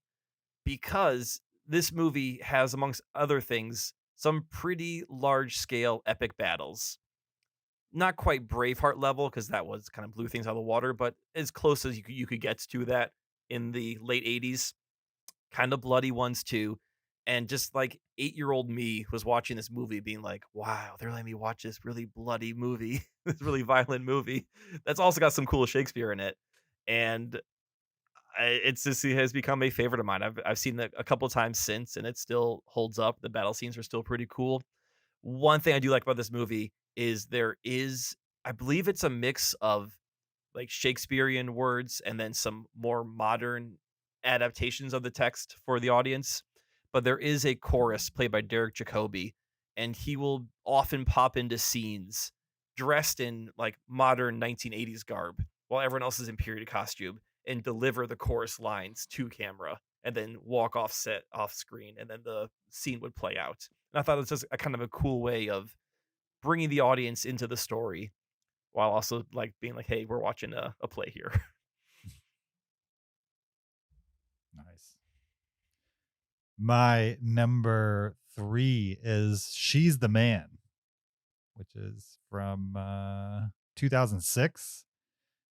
Because this movie has, amongst other things, some pretty large scale epic battles. Not quite Braveheart level, because that was kind of blew things out of the water, but as close as you could get to that in the late 80s. Kind of bloody ones too. And just like 8-year-old me was watching this movie being like, wow, they're letting me watch this really bloody movie, this really violent movie that's also got some cool Shakespeare in it. And it has become a favorite of mine. I've seen it a couple of times since, and it still holds up. The battle scenes are still pretty cool. One thing I do like about this movie is I believe it's a mix of like Shakespearean words and then some more modern adaptations of the text for the audience. But there is a chorus played by Derek Jacobi, and he will often pop into scenes dressed in like modern 1980s garb while everyone else is in period costume and deliver the chorus lines to camera and then walk off screen, and then the scene would play out. And I thought it was just a kind of a cool way of bringing the audience into the story while also like being like, hey, we're watching a play here. Nice. My number 3 is She's the Man, which is from 2006.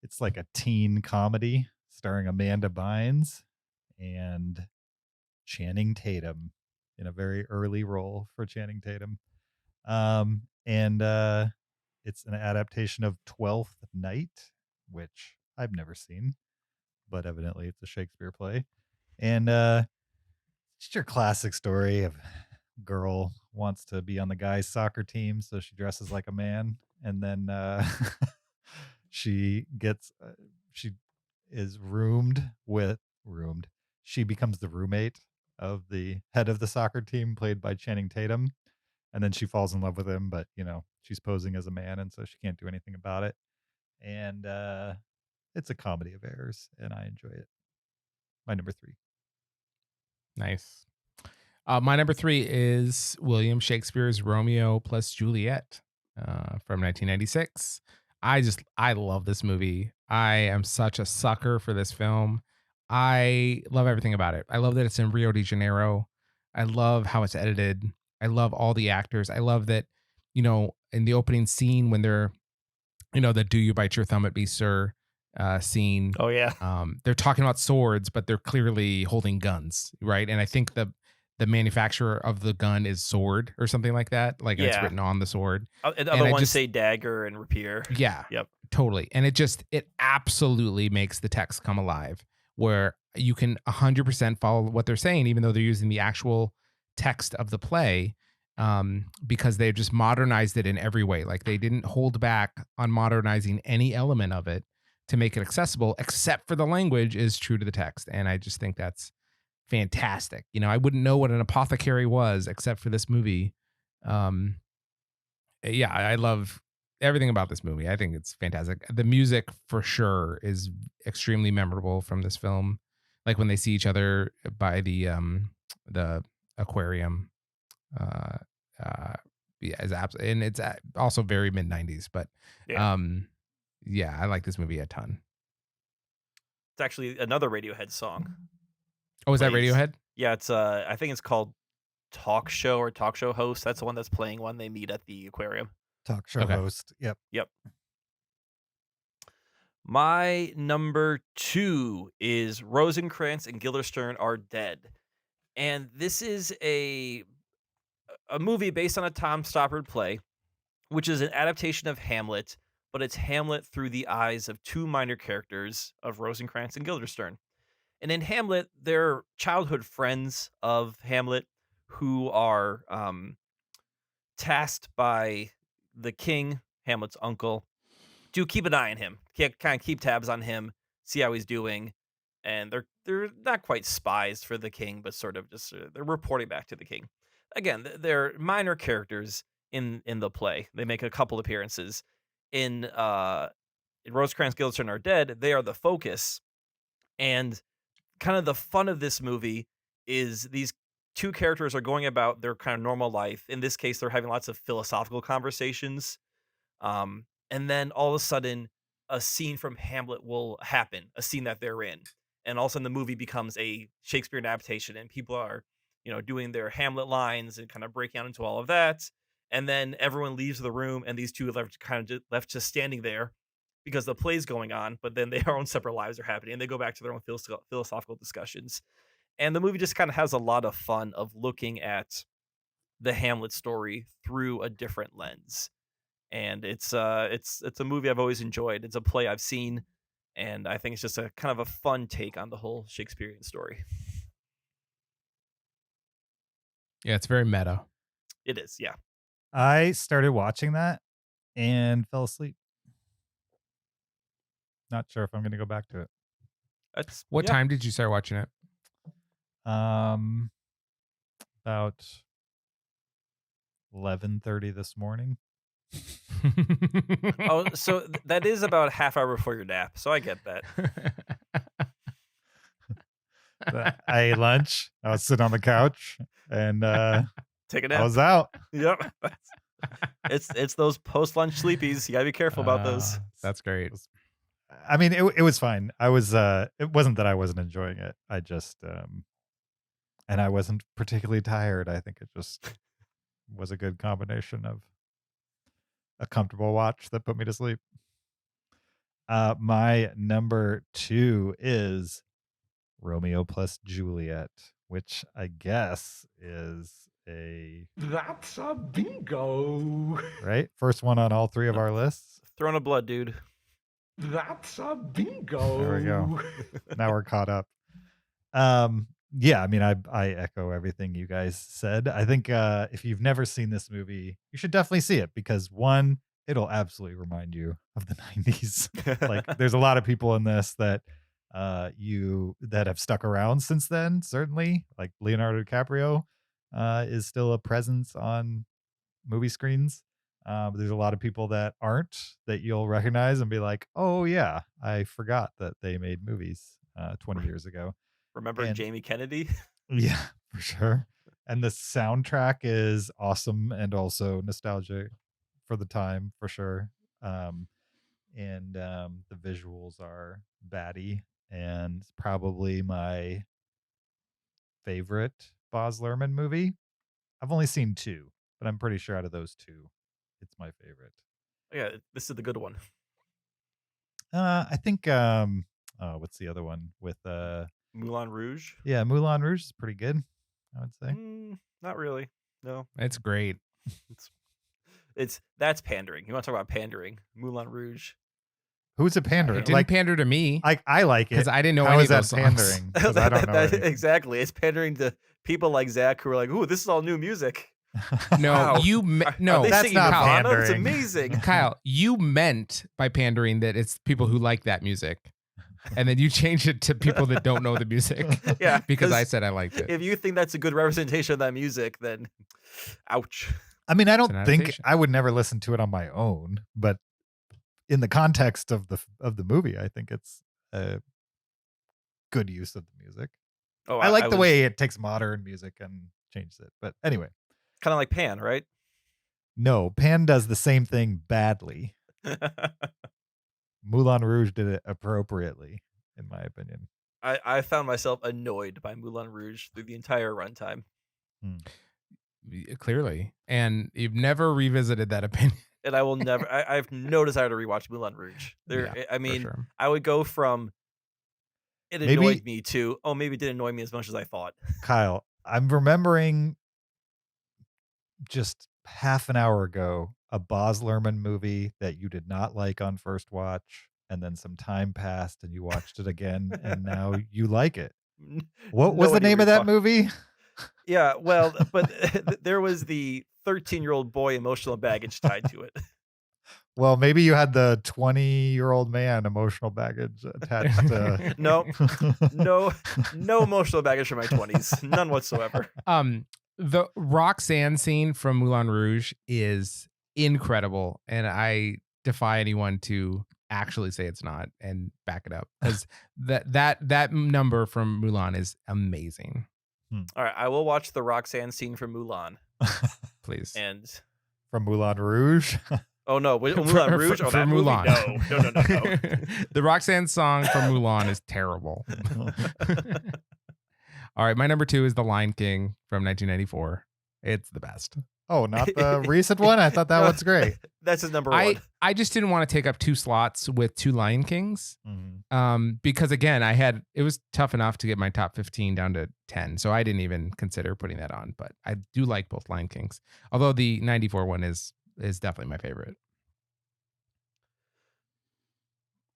It's like a teen comedy starring Amanda Bynes and Channing Tatum in a very early role for Channing Tatum. And it's an adaptation of Twelfth Night, which I've never seen, but evidently it's a Shakespeare play. And just your classic story of girl wants to be on the guys' soccer team, so she dresses like a man, and then she is roomed. She becomes the roommate of the head of the soccer team, played by Channing Tatum, and then she falls in love with him, but she's posing as a man, and so she can't do anything about it. And it's a comedy of errors, and I enjoy it. My number 3. Nice. My number 3 is William Shakespeare's Romeo plus Juliet from 1996. I love this movie. I am such a sucker for this film. I love everything about it. I love that it's in Rio de Janeiro. I love how it's edited. I love all the actors. I love that, in the opening scene when they're, the "Do you bite your thumb at me, sir?" scene. Oh yeah. They're talking about swords, but they're clearly holding guns, right? And I think the manufacturer of the gun is Sword or something like that. Like and it's Yeah. written on the sword. And And other I ones just- say dagger and rapier. Yeah, Yep. totally. And it absolutely makes the text come alive, where you can 100% follow what they're saying, even though they're using the actual text of the play, because they've just modernized it in every way. Like they didn't hold back on modernizing any element of it to make it accessible, except for the language is true to the text. And I just think that's fantastic. You know, I wouldn't know what an apothecary was except for this movie. Yeah, I love everything about this movie. I think it's fantastic. The music for sure is extremely memorable from this film. Like when they see each other by the aquarium. Yeah, and it's also very mid 90s, but Yeah. yeah, I like this movie a ton. It's actually another Radiohead song. Oh, is that Plays. Radiohead? Yeah, it's I think it's called Talk Show or Talk Show Host. That's the one that's playing when they meet at the aquarium. Talk show Okay. host. Yep. Yep. My number 2 is Rosencrantz and Guildenstern Are Dead. And this is a movie based on a Tom Stoppard play, which is an adaptation of Hamlet, but it's Hamlet through the eyes of two minor characters of Rosencrantz and Guildenstern. And in Hamlet, they're childhood friends of Hamlet who are tasked by the king, Hamlet's uncle, to keep an eye on him, kind of keep tabs on him, see how he's doing. And they're not quite spies for the king, but sort of just they're reporting back to the king. Again, they're minor characters in the play. They make a couple appearances in Rosencrantz, Guildenstern Are Dead. They are the focus, and kind of the fun of this movie is these two characters are going about their kind of normal life. In this case, they're having lots of philosophical conversations. And then all of a sudden, a scene from Hamlet will happen, a scene that they're in. And all of a sudden, the movie becomes a Shakespeare adaptation, and people are, doing their Hamlet lines and kind of breaking out into all of that. And then everyone leaves the room, and these two are left just standing there because the play's going on, but then their own separate lives are happening, and they go back to their own philosophical discussions. And the movie just kind of has a lot of fun of looking at the Hamlet story through a different lens. And it's a movie I've always enjoyed. It's a play I've seen, and I think it's just a kind of a fun take on the whole Shakespearean story. Yeah, it's very meta. It is, yeah. I started watching that and fell asleep. Not sure if I'm going to go back to it. What time did you start watching it? About 11:30 this morning. Oh, so that is about a half hour before your nap, so I get that. I ate lunch. I was sitting on the couch and Take a nap. I was out. Yep. It's those post lunch sleepies. You gotta be careful about those. That's great. I mean, it was fine. I was it wasn't that I wasn't enjoying it. I just and I wasn't particularly tired. I think it just was a good combination of a comfortable watch that put me to sleep. My number 2 is Romeo plus Juliet, which I guess is That's a bingo. right first one on all 3 of our lists. Throne of Blood, dude. That's a bingo. There we go. Now we're caught up. Yeah, I mean, I echo everything you guys said. I think if you've never seen this movie, you should definitely see it because one, it'll absolutely remind you of the 90s. Like there's a lot of people in this that that have stuck around since then, certainly. Like Leonardo DiCaprio is still a presence on movie screens. But there's a lot of people that aren't, that you'll recognize and be like, oh yeah, I forgot that they made movies 20 years ago. Remember Jamie Kennedy? Yeah, for sure. And the soundtrack is awesome and also nostalgic for the time, for sure. And the visuals are batty, and probably my favorite Baz Luhrmann movie. I've only seen 2, but I'm pretty sure out of those 2, it's my favorite. Yeah, this is the good one. I think what's the other one with Moulin Rouge. yeah, Moulin Rouge is pretty good, I would say. Not really. No, It's great. that's pandering. You want to talk about pandering? Moulin Rouge. Who's it pandering? It didn't pander to me I like it because I didn't know How any is of that those songs. pandering? 'Cause I don't know. Exactly. It's pandering to people like Zach who are like, "Ooh, this is all new music." No, Wow. no. Are they that's singing not Nirvana? It's pandering. amazing. Kyle, you meant by pandering that it's people who like that music. And then you change it to people that don't know the music. Yeah, Because I 'cause said I liked it. If you think that's a good representation of that music, then ouch. I mean, I don't an think adaptation. I would never listen to it on my own, but in the context of the movie, I think it's a good use of the music. Oh, I like the way it takes modern music and changes it. But anyway, kind of like Pan, right? no, Pan does the same thing badly. Moulin Rouge did it appropriately, in my opinion. I found myself annoyed by Moulin Rouge through the entire runtime, Clearly. And you've never revisited that opinion. and I will never. I have no desire to rewatch Moulin Rouge. Yeah, I for mean, sure. I would go from it Maybe- annoyed me to maybe it didn't annoy me as much as I thought. Kyle, I'm remembering just half an hour ago a Baz Luhrmann movie that you did not like on first watch, and then some time passed and you watched it again, and now you like it. What was No the idea name what of you're that movie? Yeah, well, but there was the 13-year-old boy emotional baggage tied to it. Well, maybe you had the 20-year-old man emotional baggage attached to. No, no emotional baggage from my 20s, none whatsoever. The Roxanne scene from Moulin Rouge is incredible, and I defy anyone to actually say it's not and back it up, because that number from Moulin is amazing. All right, I will watch the Roxanne scene from Mulan. Please. And From Moulin Rouge. oh no, Moulin Rouge. For That movie? Mulan. No. The Roxanne song from Mulan is terrible. All right, my number 2 is The Lion King from 1994. It's the best. Oh, not the recent one? I thought that No, one's great. That's his number one. I just didn't want to take up 2 slots with 2 Lion Kings. Mhm. Because again, it was tough enough to get my top 15 down to 10. So I didn't even consider putting that on, but I do like both Lion Kings. Although the 94 one is definitely my favorite.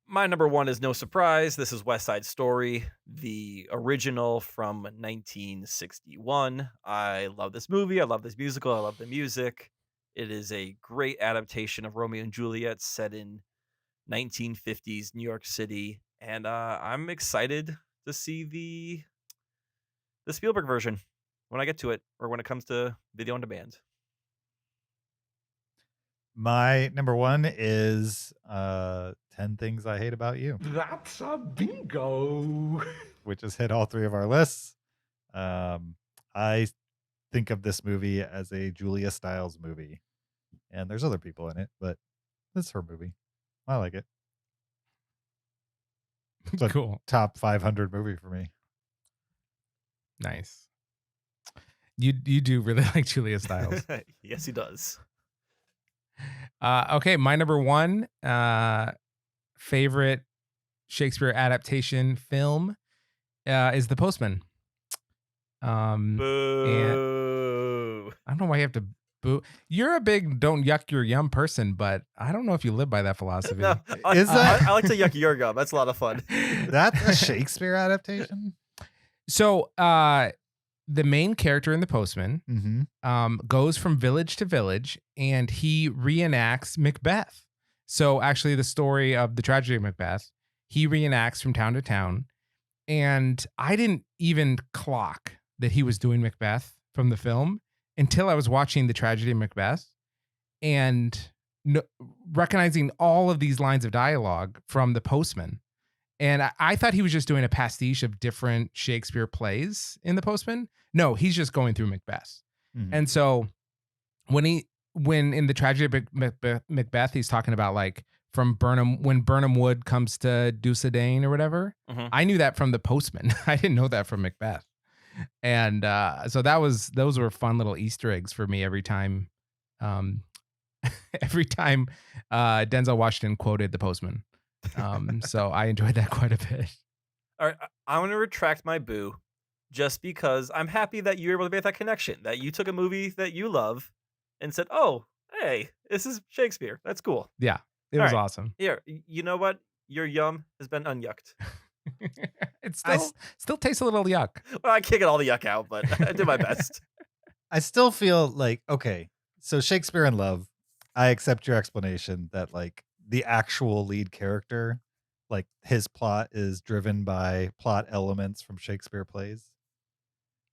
My number one is no surprise. This is West Side Story, the original from 1961. I love this movie. I love this musical. I love the music. It is a great adaptation of Romeo and Juliet set in 1950s New York City. And I'm excited to see the Spielberg version when I get to it, or when it comes to video on demand. My number 1 is 10 Things I Hate About You, That's a bingo. which has hit all 3 of our lists. I think of this movie as a Julia Stiles movie. And there's other people in it, but it's her movie. I like it. It's a Cool. top 500 movie for me. Nice. You do really like Julia Stiles. Yes, he does. Okay, my number 1 favorite Shakespeare adaptation film is The Postman. Boo. I don't know why you have to boo. You're a big don't yuck your yum person, but I don't know if you live by that philosophy. No, Is that- I like to yuck your gum. That's a lot of fun. That's a Shakespeare adaptation? So the main character in The Postman Mm-hmm. goes from village to village, and he reenacts Macbeth. So actually the story of the tragedy of Macbeth, he reenacts from town to town. And I didn't even clock that he was doing Macbeth from the film until I was watching the tragedy of Macbeth and recognizing all of these lines of dialogue from The Postman. And I thought he was just doing a pastiche of different Shakespeare plays in The Postman. No, he's just going through Macbeth. Mhm. And so when in the tragedy of Macbeth, he's talking about like from when Birnam Wood comes to Deucedaine or whatever. Mhm. I knew that from The Postman. I didn't know that from Macbeth. And so those were fun little Easter eggs for me every time. Every time Denzel Washington quoted The Postman. So I enjoyed that quite a bit. All right, I'm going to retract my boo just because I'm happy that you were able to make that connection, that you took a movie that you love and said, oh, hey, this is Shakespeare. That's cool. Yeah, it All was right. awesome. Here, you know what? Your yum has been unyucked. It I still tastes a little yuck. Well, I can't get all the yuck out, but I did my best. I still feel like, okay, so Shakespeare in Love, I accept your explanation that like the actual lead character, like his plot is driven by plot elements from Shakespeare plays.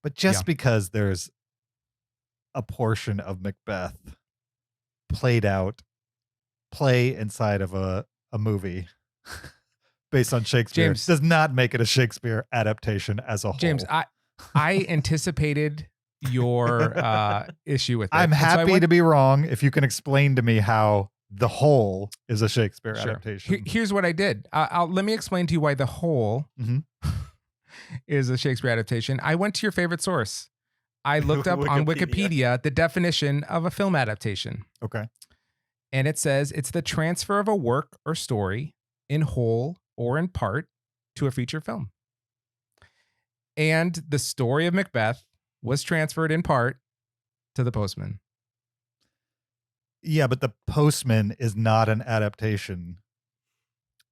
But just Yeah. because there's a portion of Macbeth played out, play inside of a movie based on Shakespeare, James- does not make it a Shakespeare adaptation as a whole. James, I anticipated your issue with it. I'm And so I happy went- to be wrong if you can explain to me how The Whole is a Shakespeare Sure. adaptation. Here's what I did. Let me explain to you why The Whole Mhm. is a Shakespeare adaptation. I went to your favorite source. I looked up on Wikipedia. Wikipedia the definition of a film adaptation. Okay. And it says it's the transfer of a work or story in whole or in part to a feature film. And the story of Macbeth was transferred in part to The Postman. Yeah, but The Postman is not an adaptation.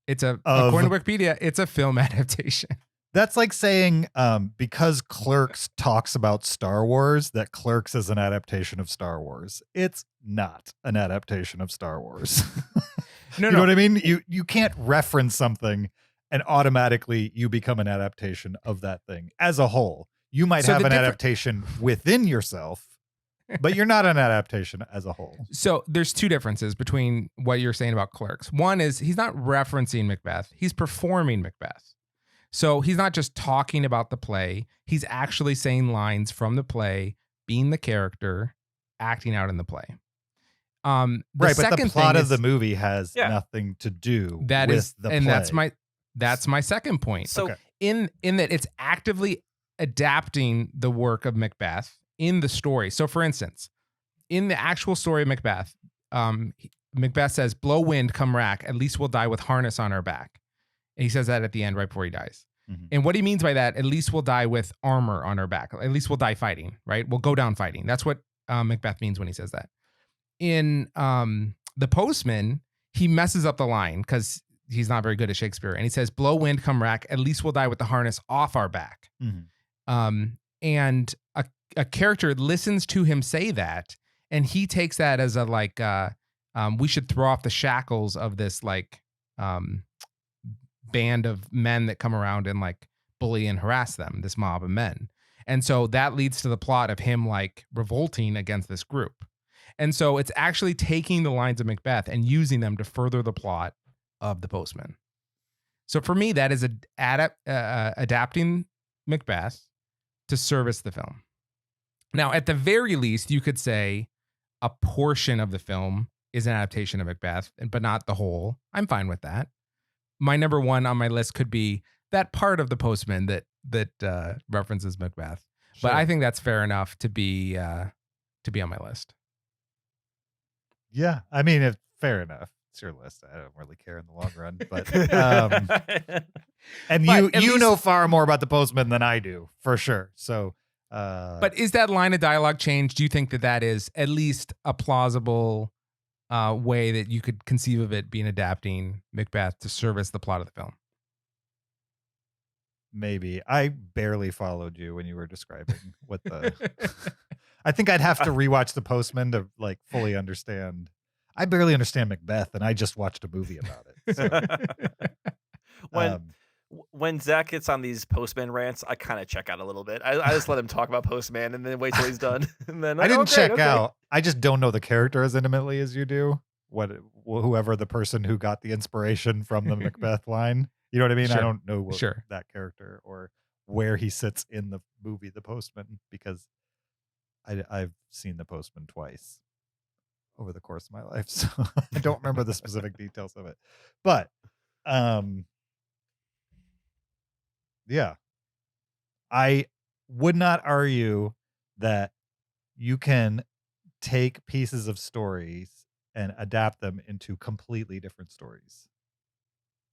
It's Of- according to Wikipedia, it's a film adaptation. That's like saying because Clerks talks about Star Wars, that Clerks is an adaptation of Star Wars. It's not an adaptation of Star Wars. No, You no. know what I mean? You can't reference something and automatically you become an adaptation of that thing as a whole. You might So have the an differ- adaptation within yourself, but you're not an adaptation as a whole. So there's two differences between what you're saying about Clerks. One is he's not referencing Macbeth, he's performing Macbeth. So he's not just talking about the play, he's actually saying lines from the play, being the character, acting out in the play. The Right, but the second plot thing of the is- movie has Yeah. nothing to do that with is, the and play. that's my second point. So Okay. in that it's actively adapting the work of Macbeth in the story. So for instance, in the actual story of Macbeth, Macbeth says, blow wind, come rack, at least we'll die with harness on our back. And he says that at the end right before he dies. Mhm. And what he means by that, at least we'll die with armor on our back. At least we'll die fighting, right? We'll go down fighting. That's what Macbeth means when he says that. In The Postman, he messes up the line because he's not very good at Shakespeare. And he says, blow wind, come rack, at least we'll die with the harness off our back. Mhm. And a character listens to him say that, and he takes that as a like, we should throw off the shackles of this like band of men that come around and like bully and harass them, this mob of men. And so that leads to the plot of him like revolting against this group. And so it's actually taking the lines of Macbeth and using them to further the plot of The Postman. So for me, that is adapting Macbeth to service the film. Now, at the very least, you could say a portion of the film is an adaptation of Macbeth, but not the whole. I'm fine with that. My number one on my list could be that part of The Postman that references Macbeth. But Sure. I think that's fair enough to be on my list. Yeah, I mean, fair enough. It's your list. I don't really care in the long run, but and But at you least- know far more about The Postman than I do, for sure. So, But is that line of dialogue change? Do you think that is at least a plausible way that you could conceive of it being adapting Macbeth to service the plot of the film? maybe I barely followed you when you were describing what the. I think I'd have to rewatch The Postman to like fully understand. I barely understand Macbeth, and I just watched a movie about it. So, when Zach gets on these Postman rants, I kind of check out a little bit. I just let him talk about Postman and then wait till he's done. And then I didn't check okay. out. I just don't know the character as intimately as you do. Whoever the person who got the inspiration from the Macbeth line, you know what I mean? I Sure. don't know Sure. that character or where he sits in the movie The Postman, because I've seen The Postman twice over the course of my life, so I don't remember the specific details of it. But yeah, I would not argue that you can take pieces of stories and adapt them into completely different stories.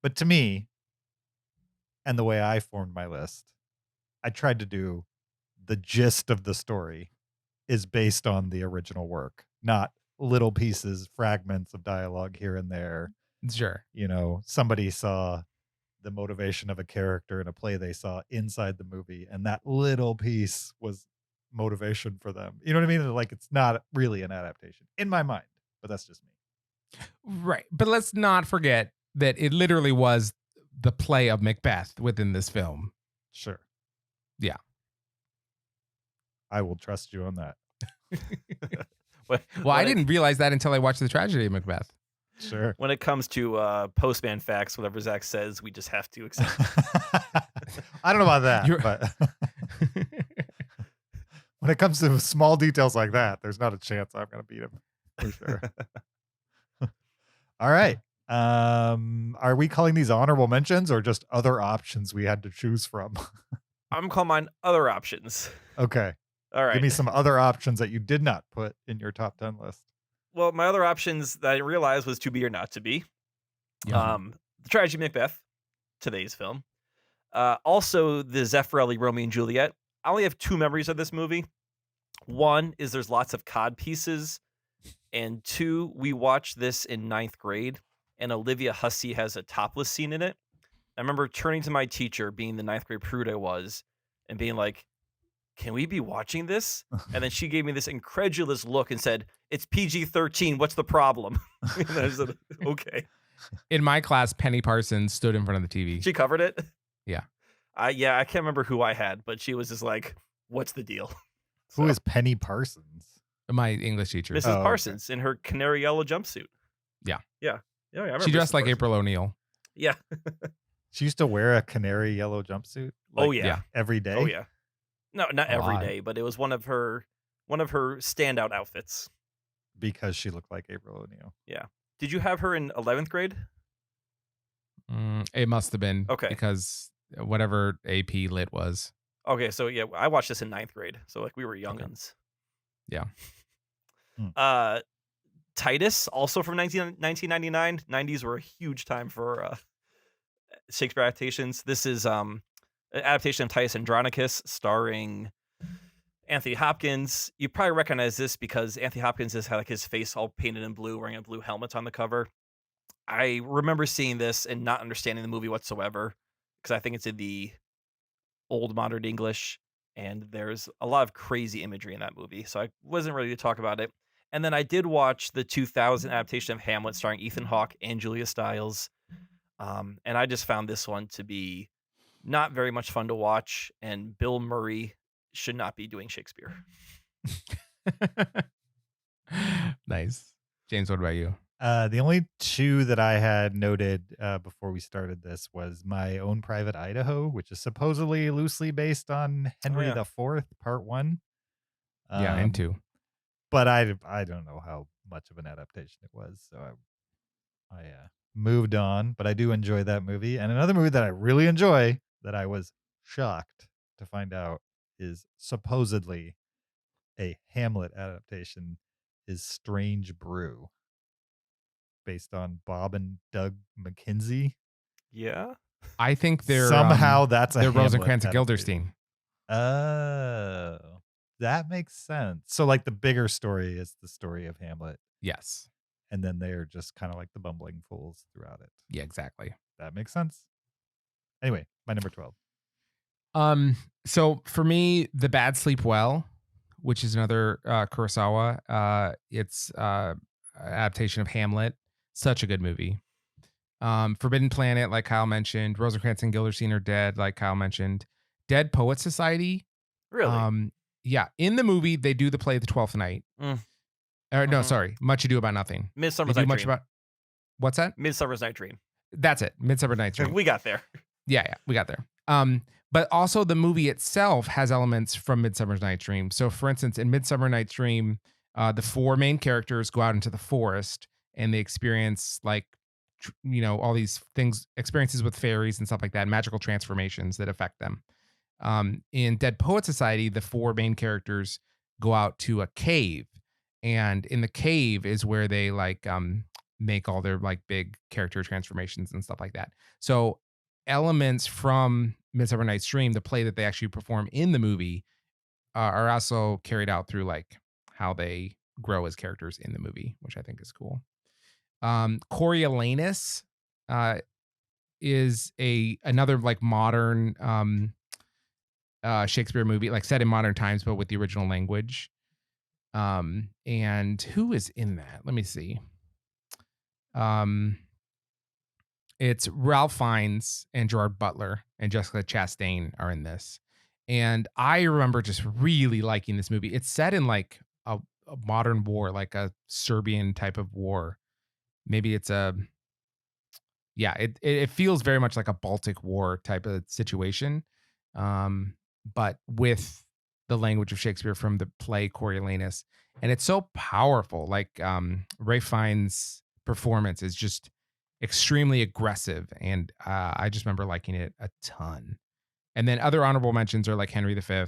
But to me, and the way I formed my list, I tried to do the gist of the story is based on the original work, not little pieces, fragments of dialogue here and there. Sure. Somebody saw the motivation of a character in a play they saw inside the movie, and that little piece was motivation for them. You know what I mean? Like, it's not really an adaptation in my mind, but that's just me. Right. But let's not forget that it literally was the play of Macbeth within this film. Sure. Yeah. I will trust you on that. Well, I didn't realize that until I watched The Tragedy of Macbeth. Sure. When it comes to postman facts, whatever Zach says, we just have to accept. I don't know about that, but when it comes to small details like that, there's not a chance I'm going to beat him for sure. All right. Are we calling these honorable mentions or just other options we had to choose from? I'm calling mine other options. Okay. All right. Give me some other options that you did not put in your top 10 list. Well, my other options that I realized was To Be or Not to Be. Yeah. The Tragedy of Macbeth, today's film. Also, the Zeffirelli Romeo and Juliet. I only have two memories of this movie. One is there's lots of cod pieces. And two, we watched this in 9th grade, and Olivia Hussey has a topless scene in it. I remember turning to my teacher, being the 9th grade prude I was, and being like, can we be watching this? And then she gave me this incredulous look and said, it's PG-13. What's the problem? And I said, okay. In my class, Penny Parsons stood in front of the TV. She covered it? Yeah. I can't remember who I had, but she was just like, what's the deal? Who is Penny Parsons? My English teacher. Mrs. Oh, Parsons in her canary yellow jumpsuit. Yeah. Yeah. Yeah, I remember She dressed Mrs. like Parsons. April O'Neil. Yeah. She used to wear a canary yellow jumpsuit. Oh, yeah. Every day. Oh, yeah. No, not every lot. day, but it was one of her standout outfits. Because she looked like April O'Neil. Yeah. Did you have her in 11th grade? It must have been. Okay. Because whatever AP lit was. Okay, so yeah, I watched this in 9th grade, so like we were youngins. Yeah. Titus, also from 1999. 90s were a huge time for Shakespeare adaptations. This is an adaptation of Titus Andronicus, starring Anthony Hopkins. You probably recognize this because Anthony Hopkins has had like his face all painted in blue, wearing a blue helmet on the cover. I remember seeing this and not understanding the movie whatsoever because I think it's in the old modern English, and there's a lot of crazy imagery in that movie, so I wasn't ready to talk about it. And then I did watch the 2000 adaptation of Hamlet starring Ethan Hawke and Julia Stiles, and I just found this one to be not very much fun to watch, and Bill Murray should not be doing Shakespeare. Nice. James, what about you? The only two that I had noted before we started this was My Own Private Idaho, which is supposedly loosely based on Henry yeah. IV, Part 1. Yeah, and 2. But I don't know how much of an adaptation it was, so I moved on. But I do enjoy that movie. And another movie that I really enjoy that I was shocked to find out is supposedly a Hamlet adaptation is Strange Brew, based on Bob and Doug McKenzie. Yeah. I think they're somehow that's a they're Hamlet Rosencrantz and adaptation. Guildenstern. Oh, that makes sense. So like the bigger story is the story of Hamlet, Yes. and then they're just kind of like the bumbling fools throughout it. Yeah, exactly. That makes sense. Anyway, my number 12. So for me, The Bad Sleep Well, which is another Kurosawa. It's adaptation of Hamlet. Such a good movie. Forbidden Planet, like Kyle mentioned. Rosencrantz and Guildenstern are dead, like Kyle mentioned. Dead Poet Society. Really? Yeah. In the movie, they do the play The Twelfth Night. No, sorry. Much Ado About Nothing. Midsummer's They do Night much Dream. about. What's that? Midsummer's Night Dream. That's it. Midsummer Night's Dream. We got there. Yeah, we got there. But also the movie itself has elements from Midsummer Night's Dream. So, for instance, in Midsummer Night's Dream, the four main characters go out into the forest and they experience all these things, experiences with fairies and stuff like that, magical transformations that affect them. In Dead Poet Society, the four main characters go out to a cave, and in the cave is where they make all their like big character transformations and stuff like that. So elements from Midsummer Night's Dream, the play that they actually perform in the movie, are also carried out through like how they grow as characters in the movie, which I think is cool. Coriolanus is another like modern Shakespeare movie, like set in modern times, but with the original language. And who is in that? Let me see. It's Ralph Fiennes and Gerard Butler and Jessica Chastain are in this. And I remember just really liking this movie. It's set in like a modern war, like a Serbian type of war. Maybe it's it feels very much like a Baltic War type of situation. But with the language of Shakespeare from the play Coriolanus. And it's so powerful. Like Ralph Fiennes' performance is just extremely aggressive. And I just remember liking it a ton. And then other honorable mentions are like Henry V,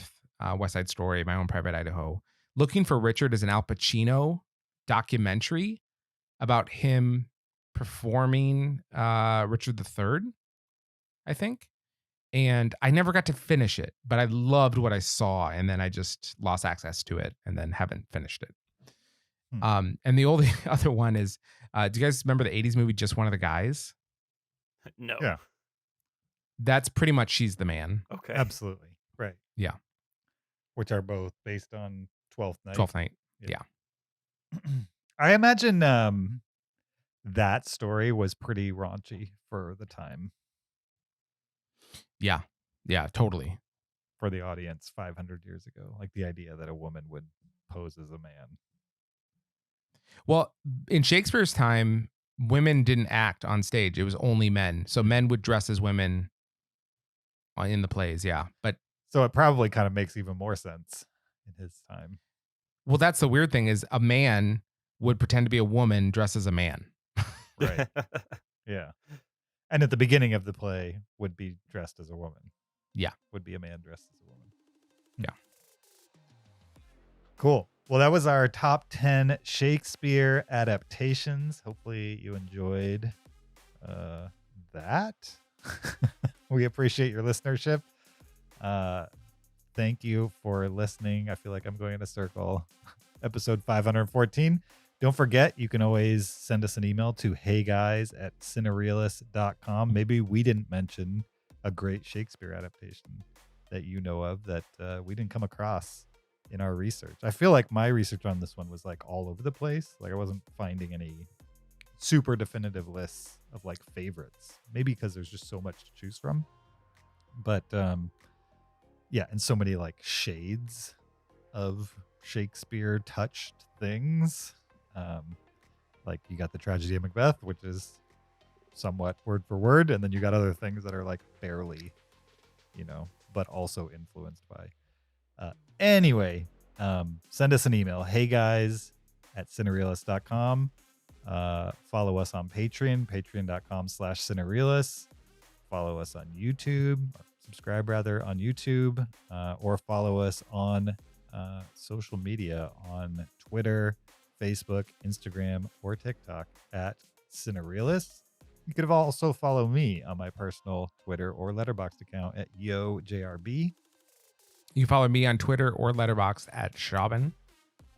West Side Story, My Own Private Idaho. Looking for Richard is an Al Pacino documentary about him performing Richard III, I think. And I never got to finish it, but I loved what I saw. And then I just lost access to it and then haven't finished it. And the only other one is, do you guys remember the 80s movie Just One of the Guys? No. Yeah. That's pretty much She's the Man. Okay. Absolutely. Right. Yeah. Which are both based on 12th Night. 12th Night. Yeah. I imagine that story was pretty raunchy for the time. Yeah. Yeah, totally. For the audience 500 years ago. Like the idea that a woman would pose as a man. Well, in Shakespeare's time, women didn't act on stage. It was only men. So men would dress as women in the plays. Yeah. But so it probably kind of makes even more sense in his time. Well, that's the weird thing is a man would pretend to be a woman dressed as a man. Right. Yeah. And at the beginning of the play would be dressed as a woman. Yeah. Would be a man dressed as a woman. Yeah. Cool. Well, that was our top 10 Shakespeare adaptations. Hopefully you enjoyed that. We appreciate your listenership. Thank you for listening. I feel like I'm going in a circle. Episode 514. Don't forget, you can always send us an email to heyguys@cinereelists.com. Maybe we didn't mention a great Shakespeare adaptation that you know of that we didn't come across in our research. I feel like my research on this one was like all over the place. Like I wasn't finding any super definitive lists of like favorites. Maybe because there's just so much to choose from. But yeah, and so many like shades of Shakespeare touched things. Like you got the tragedy of Macbeth, which is somewhat word for word, and then you got other things that are like barely, but also influenced by. Anyway, send us an email, heyguys@cinereelists.com. Follow us on Patreon, patreon.com/cinereelists. Follow us on YouTube, subscribe rather on YouTube, or follow us on social media on Twitter, Facebook, Instagram, or TikTok @Cinereelists. You could also follow me on my personal Twitter or Letterboxd account @YoJRB. You can follow me on Twitter or Letterboxd @Shaban. You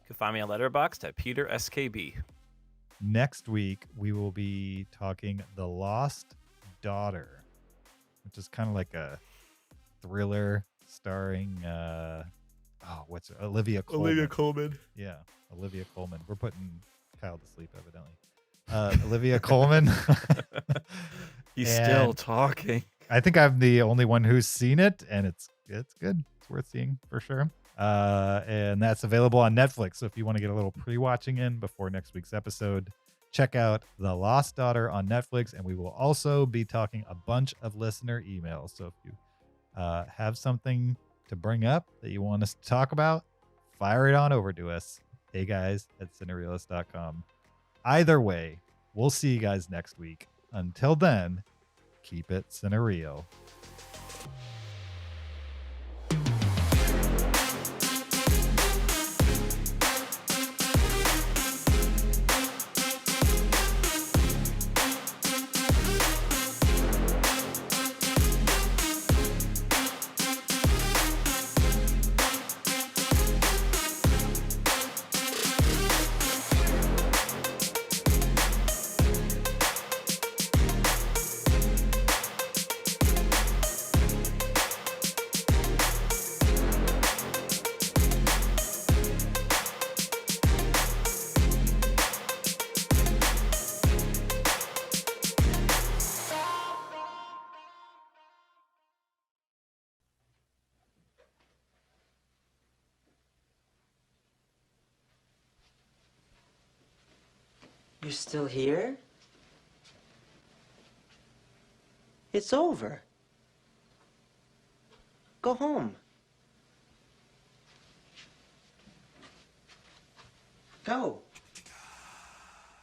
can find me on Letterboxd @PeterSKB. Next week, we will be talking The Lost Daughter, which is kind of like a thriller starring Olivia Colman. Olivia Colman. Yeah, Olivia Colman. We're putting Kyle to sleep, evidently. Olivia Colman. He's still talking. I think I'm the only one who's seen it, and it's good. It's worth seeing for sure. And that's available on Netflix. So if you want to get a little pre-watching in before next week's episode, check out The Lost Daughter on Netflix. And we will also be talking a bunch of listener emails. So if you have something to bring up that you want us to talk about, fire it on over to us. heyguys@cinereelists.com. Either way, we'll see you guys next week. Until then, keep it cinereal. You're still here? It's over. Go home. Go.